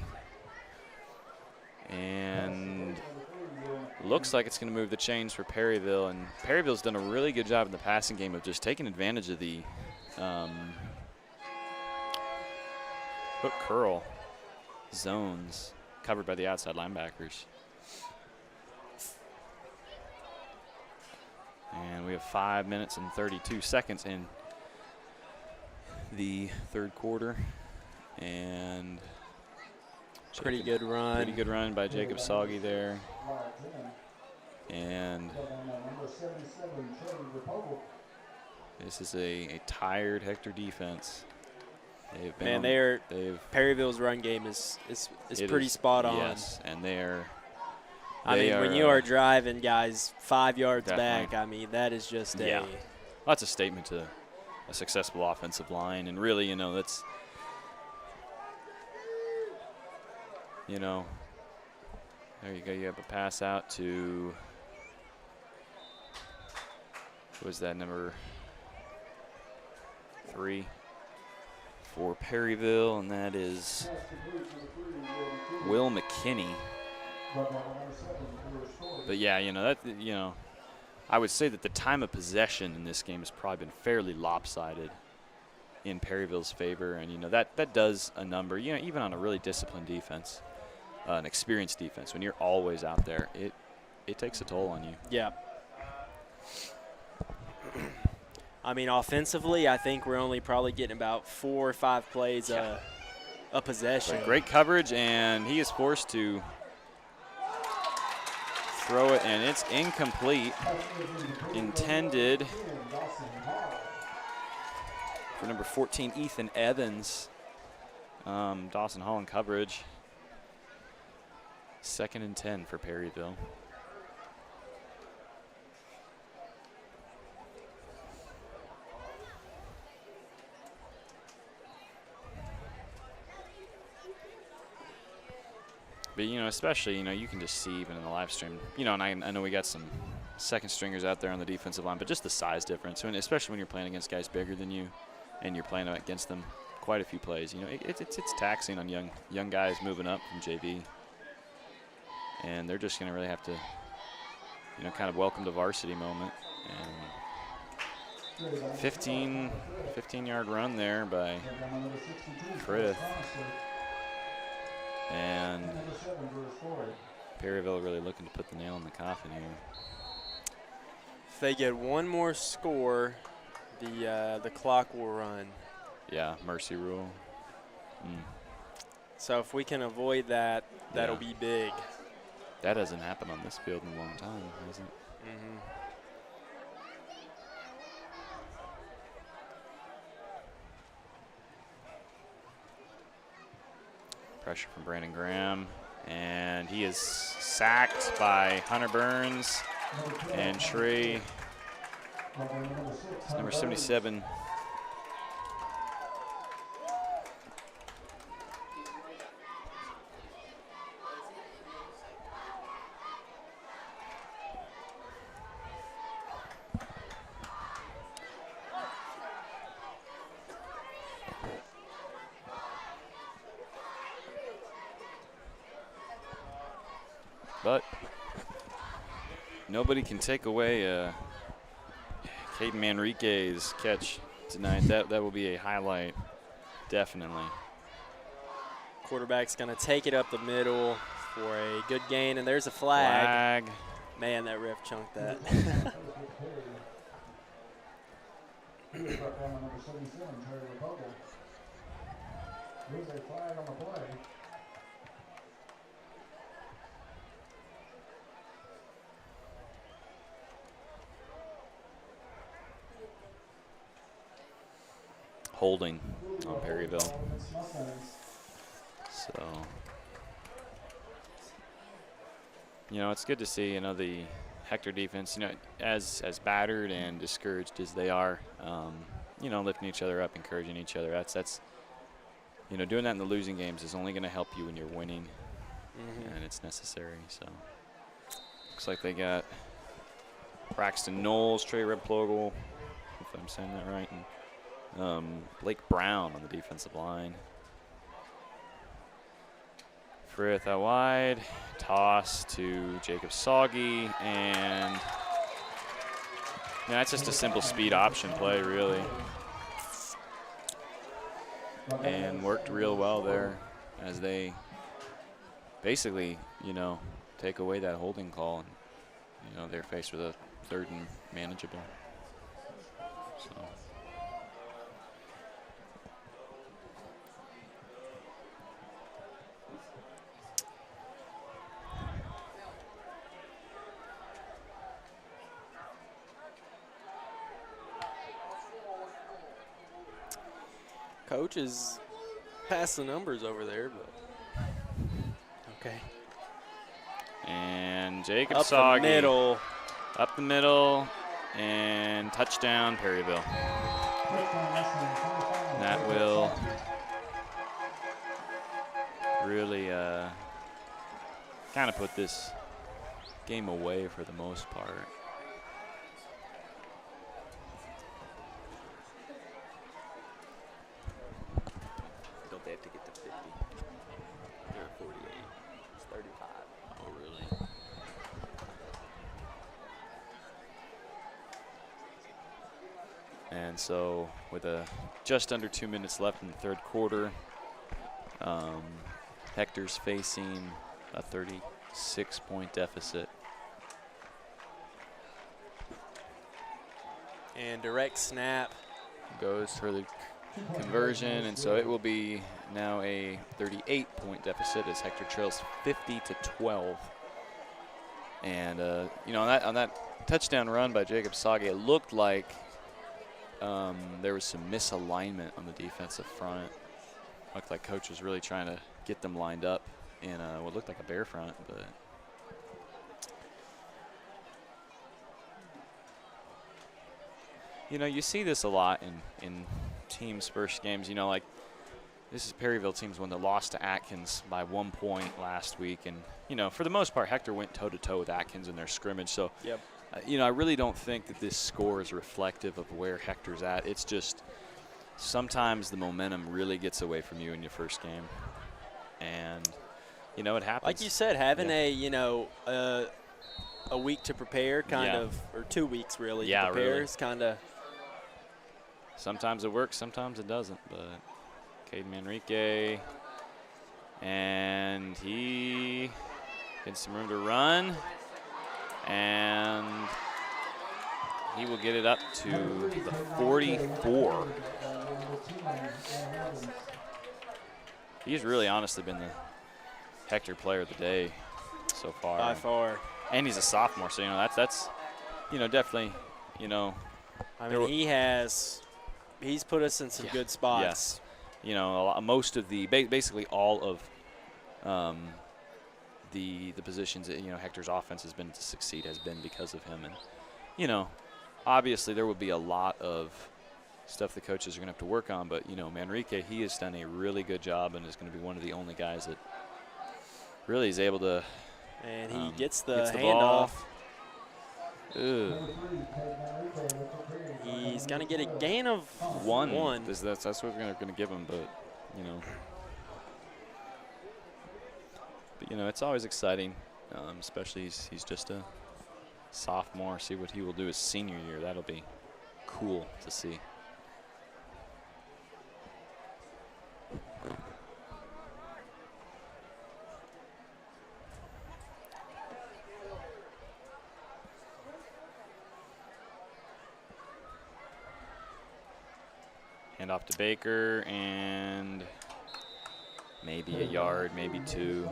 And looks like it's going to move the chains for Perryville. And Perryville's done a really good job in the passing game of just taking advantage of the hook curl zones covered by the outside linebackers. And we have 5 minutes and 32 seconds in the third quarter. And pretty good run. Pretty good run by Jacob Soggy there. And this is a tired Hector defense. Perryville's run game is pretty spot on. Yes, and when you are driving guys 5 yards back, I mean, that is just that's a statement to a successful offensive line. And really, you know, that's, you know, there you go. You have a pass out to, who was that, number 3 for Perryville, and that is Will McKinney. But yeah, you know, I would say that the time of possession in this game has probably been fairly lopsided in Perryville's favor, and you know that does a number. You know, even on a really disciplined defense. An experienced defense, when you're always out there, it takes a toll on you. Yeah. I mean, offensively, I think we're only probably getting about 4 or 5 plays a possession. But great coverage, and he is forced to throw it, and it's incomplete. Intended for number 14, Ethan Evans. Dawson Hall in coverage. 2nd and 10 for Perryville. But, you know, especially, you know, you can just see even in the live stream, you know, and I know we got some second stringers out there on the defensive line, but just the size difference, and especially when you're playing against guys bigger than you and you're playing against them quite a few plays, you know, it's taxing on young guys moving up from JV. And they're just going to really have to, you know, kind of welcome the varsity moment. And 15-yard run there by Frith. And Perryville really looking to put the nail in the coffin here. If they get one more score, the clock will run. Yeah, mercy rule. So if we can avoid that, that'll be big. That hasn't happened on this field in a long time, has it? Pressure from Brandon Graham, and he is sacked by Hunter Burns, and Shree, number 77. But nobody can take away Caden Manrique's catch tonight. That will be a highlight, definitely. Quarterback's going to take it up the middle for a good gain, and there's a flag. Man, that ref chunked that. There's a flag on the play. Holding on Perryville. So, you know, it's good to see, you know, the Hector defense, you know, as battered and discouraged as they are, you know, lifting each other up, encouraging each other. That's you know, doing that in the losing games is only going to help you when you're winning, and it's necessary. So, looks like they got Braxton Knowles, Trey Redplogle, if I'm saying that right, and Blake Brown on the defensive line. Frith out wide, toss to Jacob Soggy, and that's just a simple speed option play, really. And worked real well there as they basically, you know, take away that holding call, and, you know, they're faced with a 3rd and manageable. So. Coach is past the numbers over there, but okay. And Jacob up Soggy. The middle. Up the middle, and touchdown, Perryville. And that will really kind of put this game away for the most part. Don't they have to get to 50? They're at 48. It's 35. Oh, really? And so with just under 2 minutes left in the 3rd quarter, Hector's facing a 36-point deficit. And direct snap. Goes for the conversion, and so it will be now a 38-point deficit as Hector trails 50-12. And you know, on that touchdown run by Jacob Soggy, it looked like there was some misalignment on the defensive front. Looked like coach was really trying to get them lined up in what looked like a bear front, but you know, you see this a lot in teams' first games. You know, like this is Perryville teams when they lost to Atkins by 1 point last week, and you know, for the most part, Hector went toe-to-toe with Atkins in their scrimmage. So, you know, I really don't think that this score is reflective of where Hector's at. It's just sometimes the momentum really gets away from you in your first game, and you know, it happens. Like you said, having a week to prepare, kind of, or 2 weeks really. Yeah, to prepare really. is kind of. Sometimes it works, sometimes it doesn't. But Caden Manrique, and he gets some room to run, and he will get it up to the 44. He's really honestly been the Hector player of the day so far. By far. And he's a sophomore, so, that's definitely, I mean, he's put us in some good spots. Yes. Most of basically all of the positions that, Hector's offense has been to succeed has been because of him. And, obviously there will be a lot of stuff the coaches are going to have to work on, but, Manrique, he has done a really good job and is going to be one of the only guys that really is able to. And he gets the handoff. He's going to get a gain of one. That's what we're going to give him, but, it's always exciting, especially he's just a sophomore. See what he will do his senior year. That'll be cool to see. Hand off to Baker, and maybe a yard, maybe two.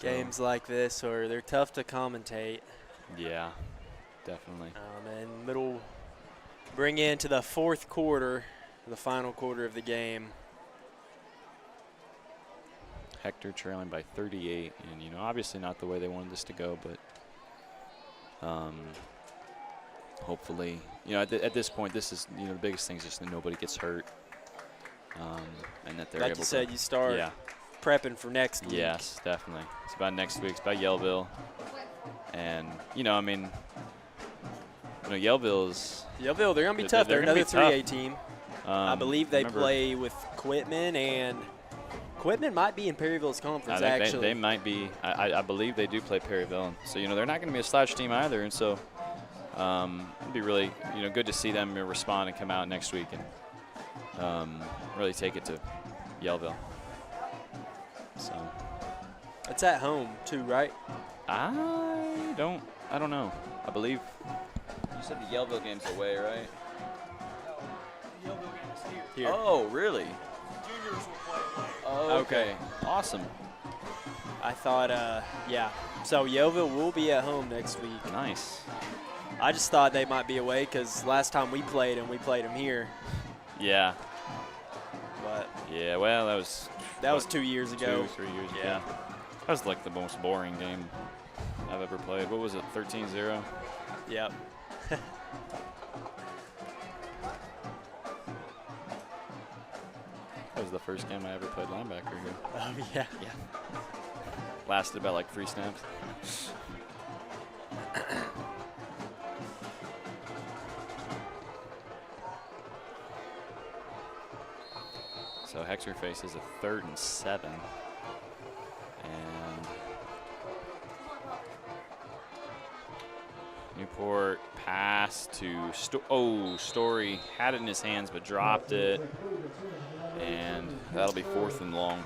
Games like this, they're tough to commentate. Yeah, definitely. And it'll bring into the fourth quarter, the final quarter of the game. Hector trailing by 38, and obviously not the way they wanted this to go, but hopefully, at this point, this is the biggest thing is just that nobody gets hurt, and that they're like able you said, to. you start prepping for next week. Yes, definitely. It's about next week. It's about Yellville, and Yellville is. Yellville, they're gonna be tough. They're another 3A team. I believe they play with Quitman, and Quitman might be in Perryville's conference, actually. They might be. I believe they do play Perryville. So, they're not going to be a slouch team either. And so it'd be really, good to see them respond and come out next week and really take it to Yellville. So. It's at home, too, right? I don't know. I believe you said the Yellville game's away, right? The Yellville game is here. Oh, really? Juniors will play away. Oh, okay. Awesome. I thought, yeah. So Yellville will be at home next week. Nice. I just thought they might be away because last time we played them here. Yeah. But yeah, well, that was 2 years ago. 3 years ago. Yeah. That was like the most boring game I've ever played. What was it, 13-0? Yep. That was the first game I ever played linebacker here. Oh, yeah. Yeah. Lasted about like 3 snaps. So Hector faces a 3rd and 7. And Newport pass to Story had it in his hands but dropped it. And that'll be 4th and long.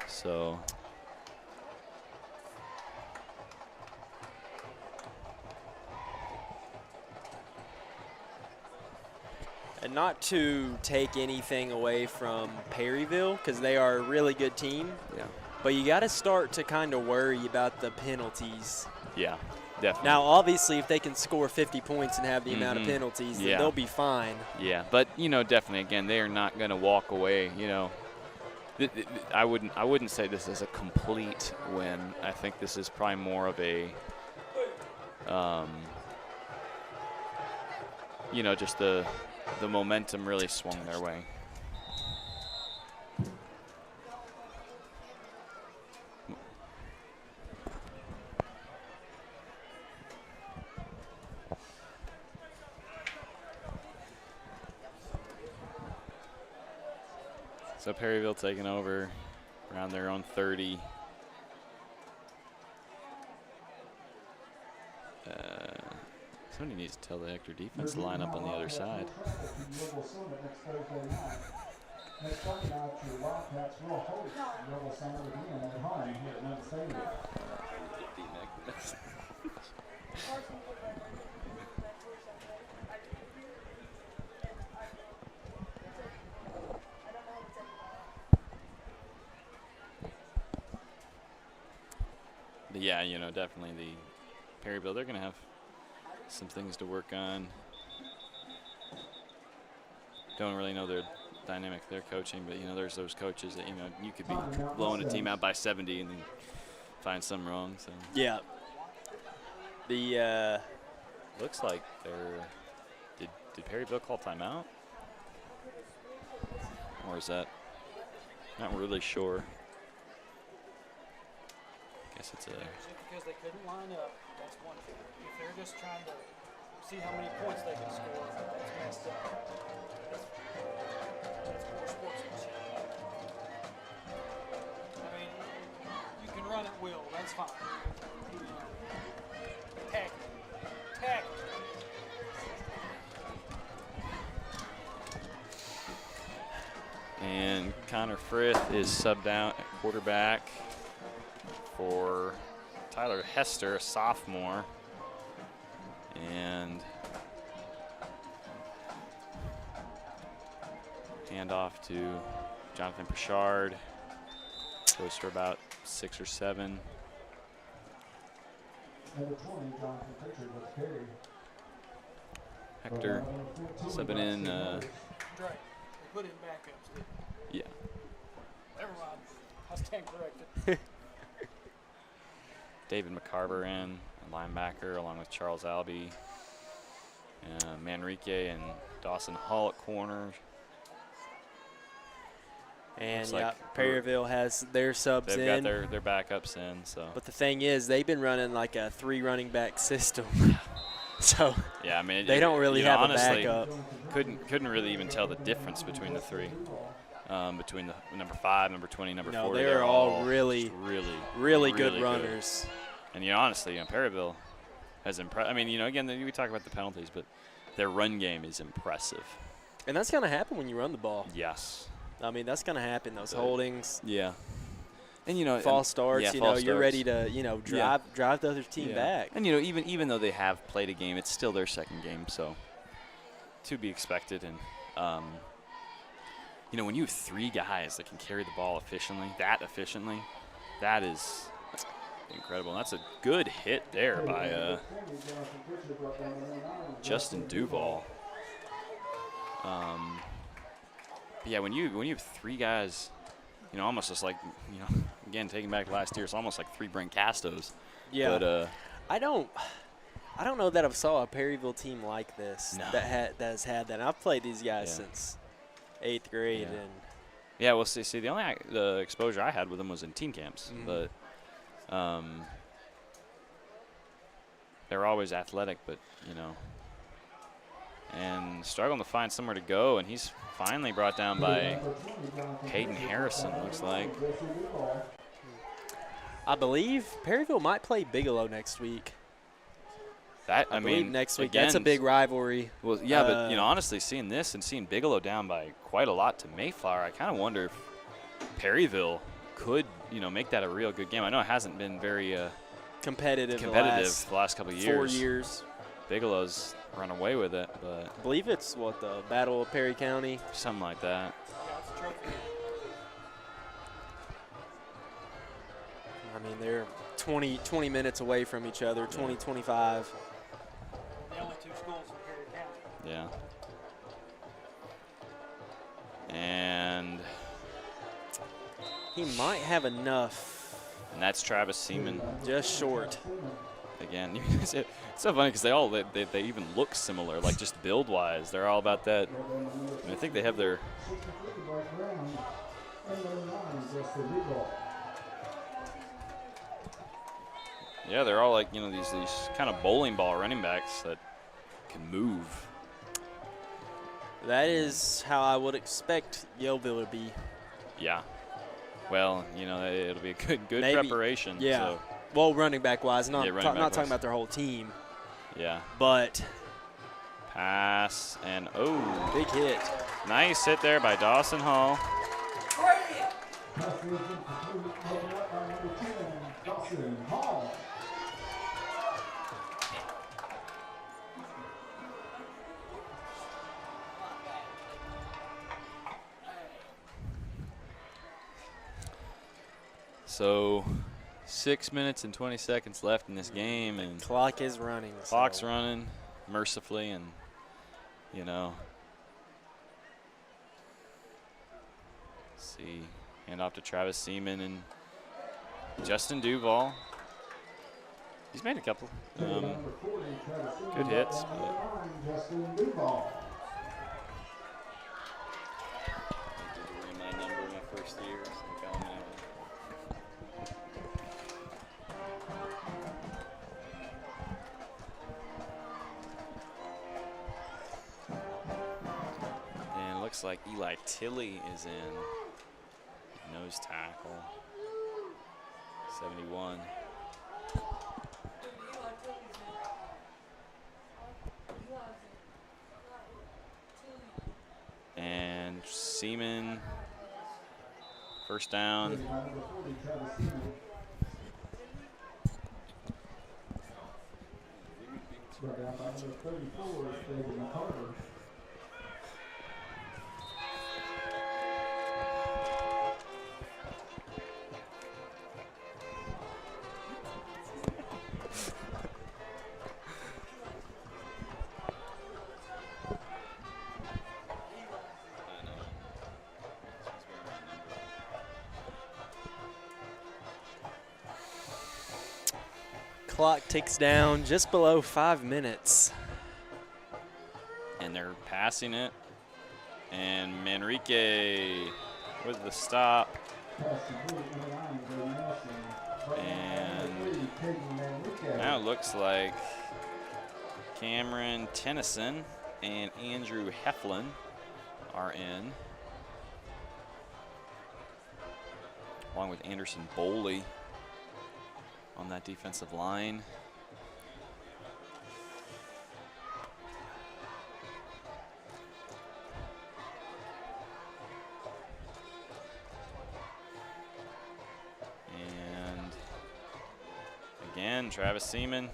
So and not to take anything away from Perryville because they are a really good team. Yeah. But you got to start to kind of worry about the penalties. Yeah, definitely. Now, obviously, if they can score 50 points and have the amount of penalties, then they'll be fine. Yeah, but definitely, again, they are not going to walk away. I wouldn't say this is a complete win. I think this is probably more of a, just the momentum really swung their way. So Perryville taking over around their own 30. Somebody needs to tell the Hector defense to line up on the other side. Next up, now to Wildcats will host Rebel Summit again at home here at Linton Stadium. But yeah, you know, definitely the Perryville, they're going to have some things to work on. Don't really know their dynamic, their coaching, but, you know, there's those coaches that, you know, you could be blowing a team out by 70 and then find something wrong. So Yeah. The looks like they're did Perryville call timeout? Or is that not really sure? Guess it's a Because they couldn't line up, that's one thing. If they're just trying to see how many points they can score, that's messed up. That's poor sportsmanship. I mean, you can run at will, that's fine. You know, tack. And Connor Frith is subbed out at quarterback for Tyler Hester, a sophomore. And handoff to Jonathan Pritchard. Goes for about 6 or 7. Number 20, Jonathan Pritchard with Perry. Hector subbing in. Right. They put in backups, didn't Yeah. they? Never mind. I stand corrected. David McCarver in, a linebacker, along with Charles Albee. Manrique and Dawson Hall at corner. And Looks yeah, like Perryville has their subs They've in. got their backups in. So. But the thing is, they've been running like a 3 running back system. So yeah, I mean, they don't really have honestly, a backup. Couldn't really even tell the difference between the 3. Between the number 5, number 20, number 40. They're all really good runners. And you know, honestly, you know, Perryville has impressed. I mean, you know, again, we talk about the penalties, but their run game is impressive. And that's going to happen when you run the ball. Yes. I mean, that's going to happen. Those holdings. Yeah. And you know, false starts. Yeah, you false know, you're starts. ready to drive the other team back. And you know, even though they have played a game, it's still their second game, so to be expected. And you know, when you have 3 guys that can carry the ball efficiently, that is incredible. And that's a good hit there by Justin Duval. Yeah, when you have 3 guys, you know, almost just like, you know, again, taking back last year, it's almost like 3 Brancastos. Yeah. But I don't know that I've saw a Perryville team like this No. that has had that. And I've played these guys since 8th grade, and yeah, well, see, the exposure I had with them was in team camps, but they're always athletic, but you know, and struggling to find somewhere to go, and he's finally brought down by Hayden Harrison, looks like. I believe Perryville might play Bigelow next week. I mean, next week. Again, that's a big rivalry. Well, yeah, but you know, honestly, seeing this and seeing Bigelow down by quite a lot to Mayflower, I kind of wonder if Perryville could, you know, make that a real good game. I know it hasn't been very competitive the last couple of years. 4 years. Bigelow's run away with it, but I believe it's the Battle of Perry County, something like that. I mean, they're 20 minutes away from each other, 20, 25. The only 2 schools in Perry County. Yeah. And he might have enough. And that's Travis Seaman. Just short. Again, it's so funny because they even look similar, like just build-wise. They're all about that. And I think they have their. Yeah, they're all like, you know, these kind of bowling ball running backs that can move. That is how I would expect Yellville to be. Yeah. Well, you know, it'll be a good Maybe, preparation. Yeah. So. Well, running back wise, not back-wise. talking about their whole team. Yeah. But pass and big hit. Nice hit there by Dawson Hall. So 6 minutes and 20 seconds left in this game, and Clock is running. clock's running mercifully, and you know, let's see, hand off to Travis Seaman and Justin Duval. He's made a couple good hits, but my number my first year. So and it looks like Eli Tilley is in nose tackle, 71. And Seaman, first down. Clock ticks down just below 5 minutes. And they're passing it. And Manrique with the stop. And now it looks like Cameron Tennyson and Andrew Heflin are in, along with Anderson Boley on that defensive line. And again, Travis Seaman.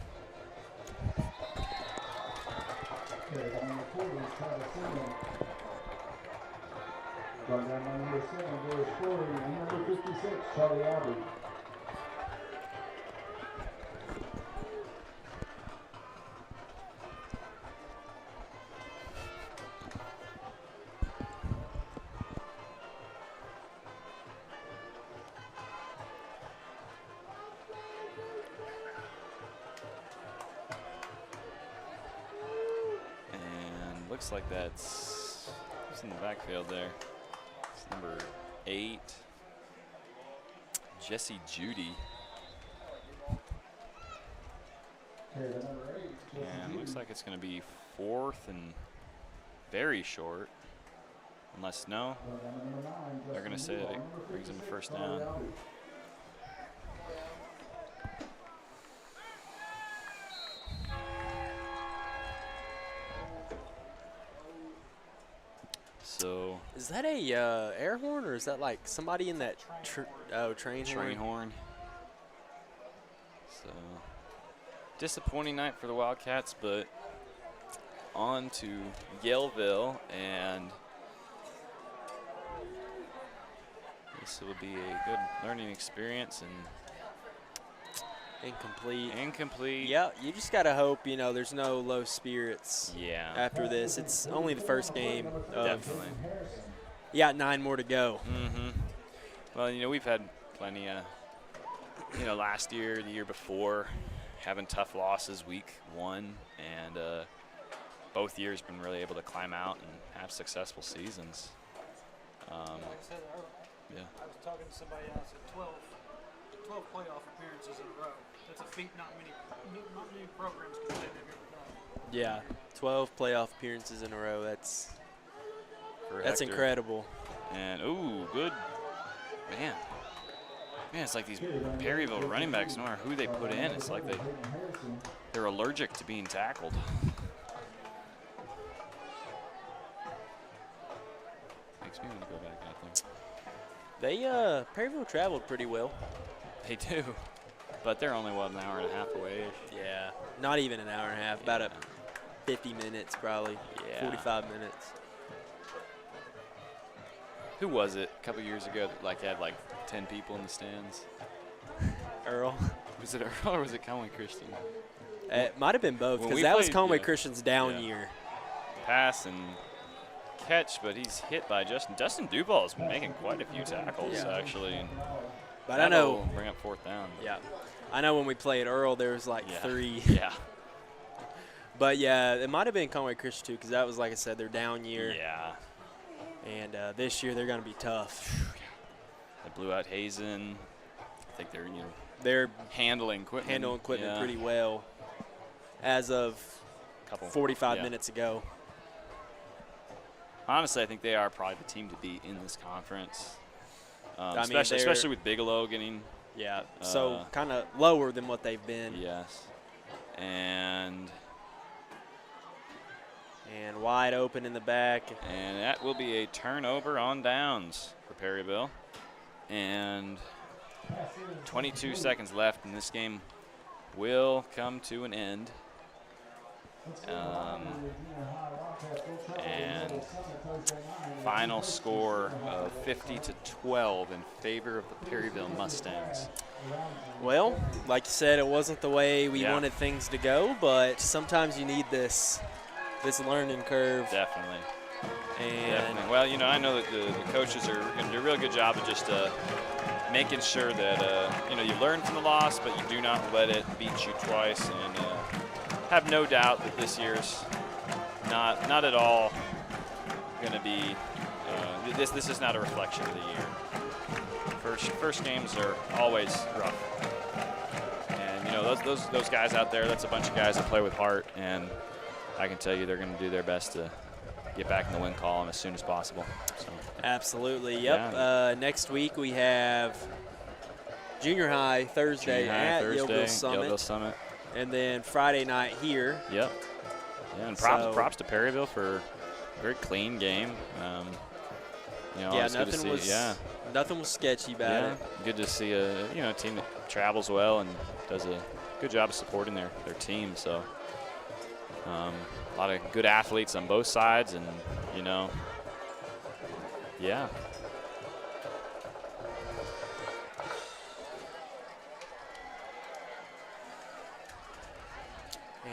Run down by number 7, Doris Corey, and number 56, Charlie Abbey. And looks like that's who's in the backfield there. It's number 8, Jesse Judy. And looks like it's going to be 4th and very short. Unless, no, they're going to say that it brings them a first down. So is that a air horn, or is that like somebody in that train horn? So disappointing night for the Wildcats, but on to Yaleville, and this will be a good learning experience. And Incomplete. Yeah, you just got to hope, you know, there's no low spirits after this. It's only the first game. Definitely. You got 9 more to go. Mm-hmm. Well, you know, we've had plenty of, you know, last year, the year before, having tough losses week 1, and both years been really able to climb out and have successful seasons. Like I said earlier, I was talking to somebody else at 12 playoff appearances in a row. That's a feat not many programs can say they've ever done. Yeah, 12 playoff appearances in a row. That's Hector. Incredible. And ooh, good man. Man, it's like these Perryville running backs, no matter who they put in, it's like they're allergic to being tackled. back out there. They Perryville traveled pretty well. They do, but they're only, what, an hour and a half away? Yeah, not even an hour and a half, about 50 minutes probably, 45 minutes. Who was it a couple years ago that had 10 people in the stands? Earl. Was it Earl or was it Conway Christian? It might have been both, When because we that was played, Conway Christian's down year. Pass and catch, but he's hit by Justin. Dustin Duval has been making quite a few tackles, actually. And but I know. Bring up 4th down. Yeah. I know when we played Earl, there was 3. Yeah. But, yeah, it might have been Conway Christian, too, because that was, like I said, their down year. Yeah. And this year they're going to be tough. They blew out Hazen. I think they're handling equipment. Pretty well as of 45 minutes ago. Honestly, I think they are probably the team to beat in this conference, especially with Bigelow getting. Yeah, so kind of lower than what they've been. Yes, and wide open in the back. And that will be a turnover on downs for Perryville. And 22 seconds left, and this game will come to an end. And final score of 50-12 in favor of the Perryville Mustangs. Well, like you said, it wasn't the way we wanted things to go, but sometimes you need this learning curve. Definitely. And well, I know that the coaches are going to do a real good job of just making sure that you learn from the loss, but you do not let it beat you twice. And have no doubt that this year's not at all going to be. This is not a reflection of the year. First games are always rough, and those guys out there, that's a bunch of guys that play with heart, and I can tell you they're going to do their best to get back in the win column as soon as possible. So. Absolutely, yep. Yeah. Next week we have junior high Thursday at Yellville Summit. And then Friday night here. Yep. Yeah, and props to Perryville for a very clean game. Nothing was sketchy about it. Good to see a team that travels well and does a good job of supporting their team. So a lot of good athletes on both sides, and yeah.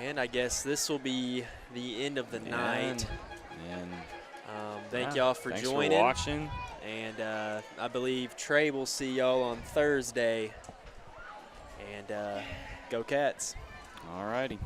And I guess this will be the end of the night. And thank y'all for joining. Thanks for watching. And I believe Trey will see y'all on Thursday. And go Cats. All righty.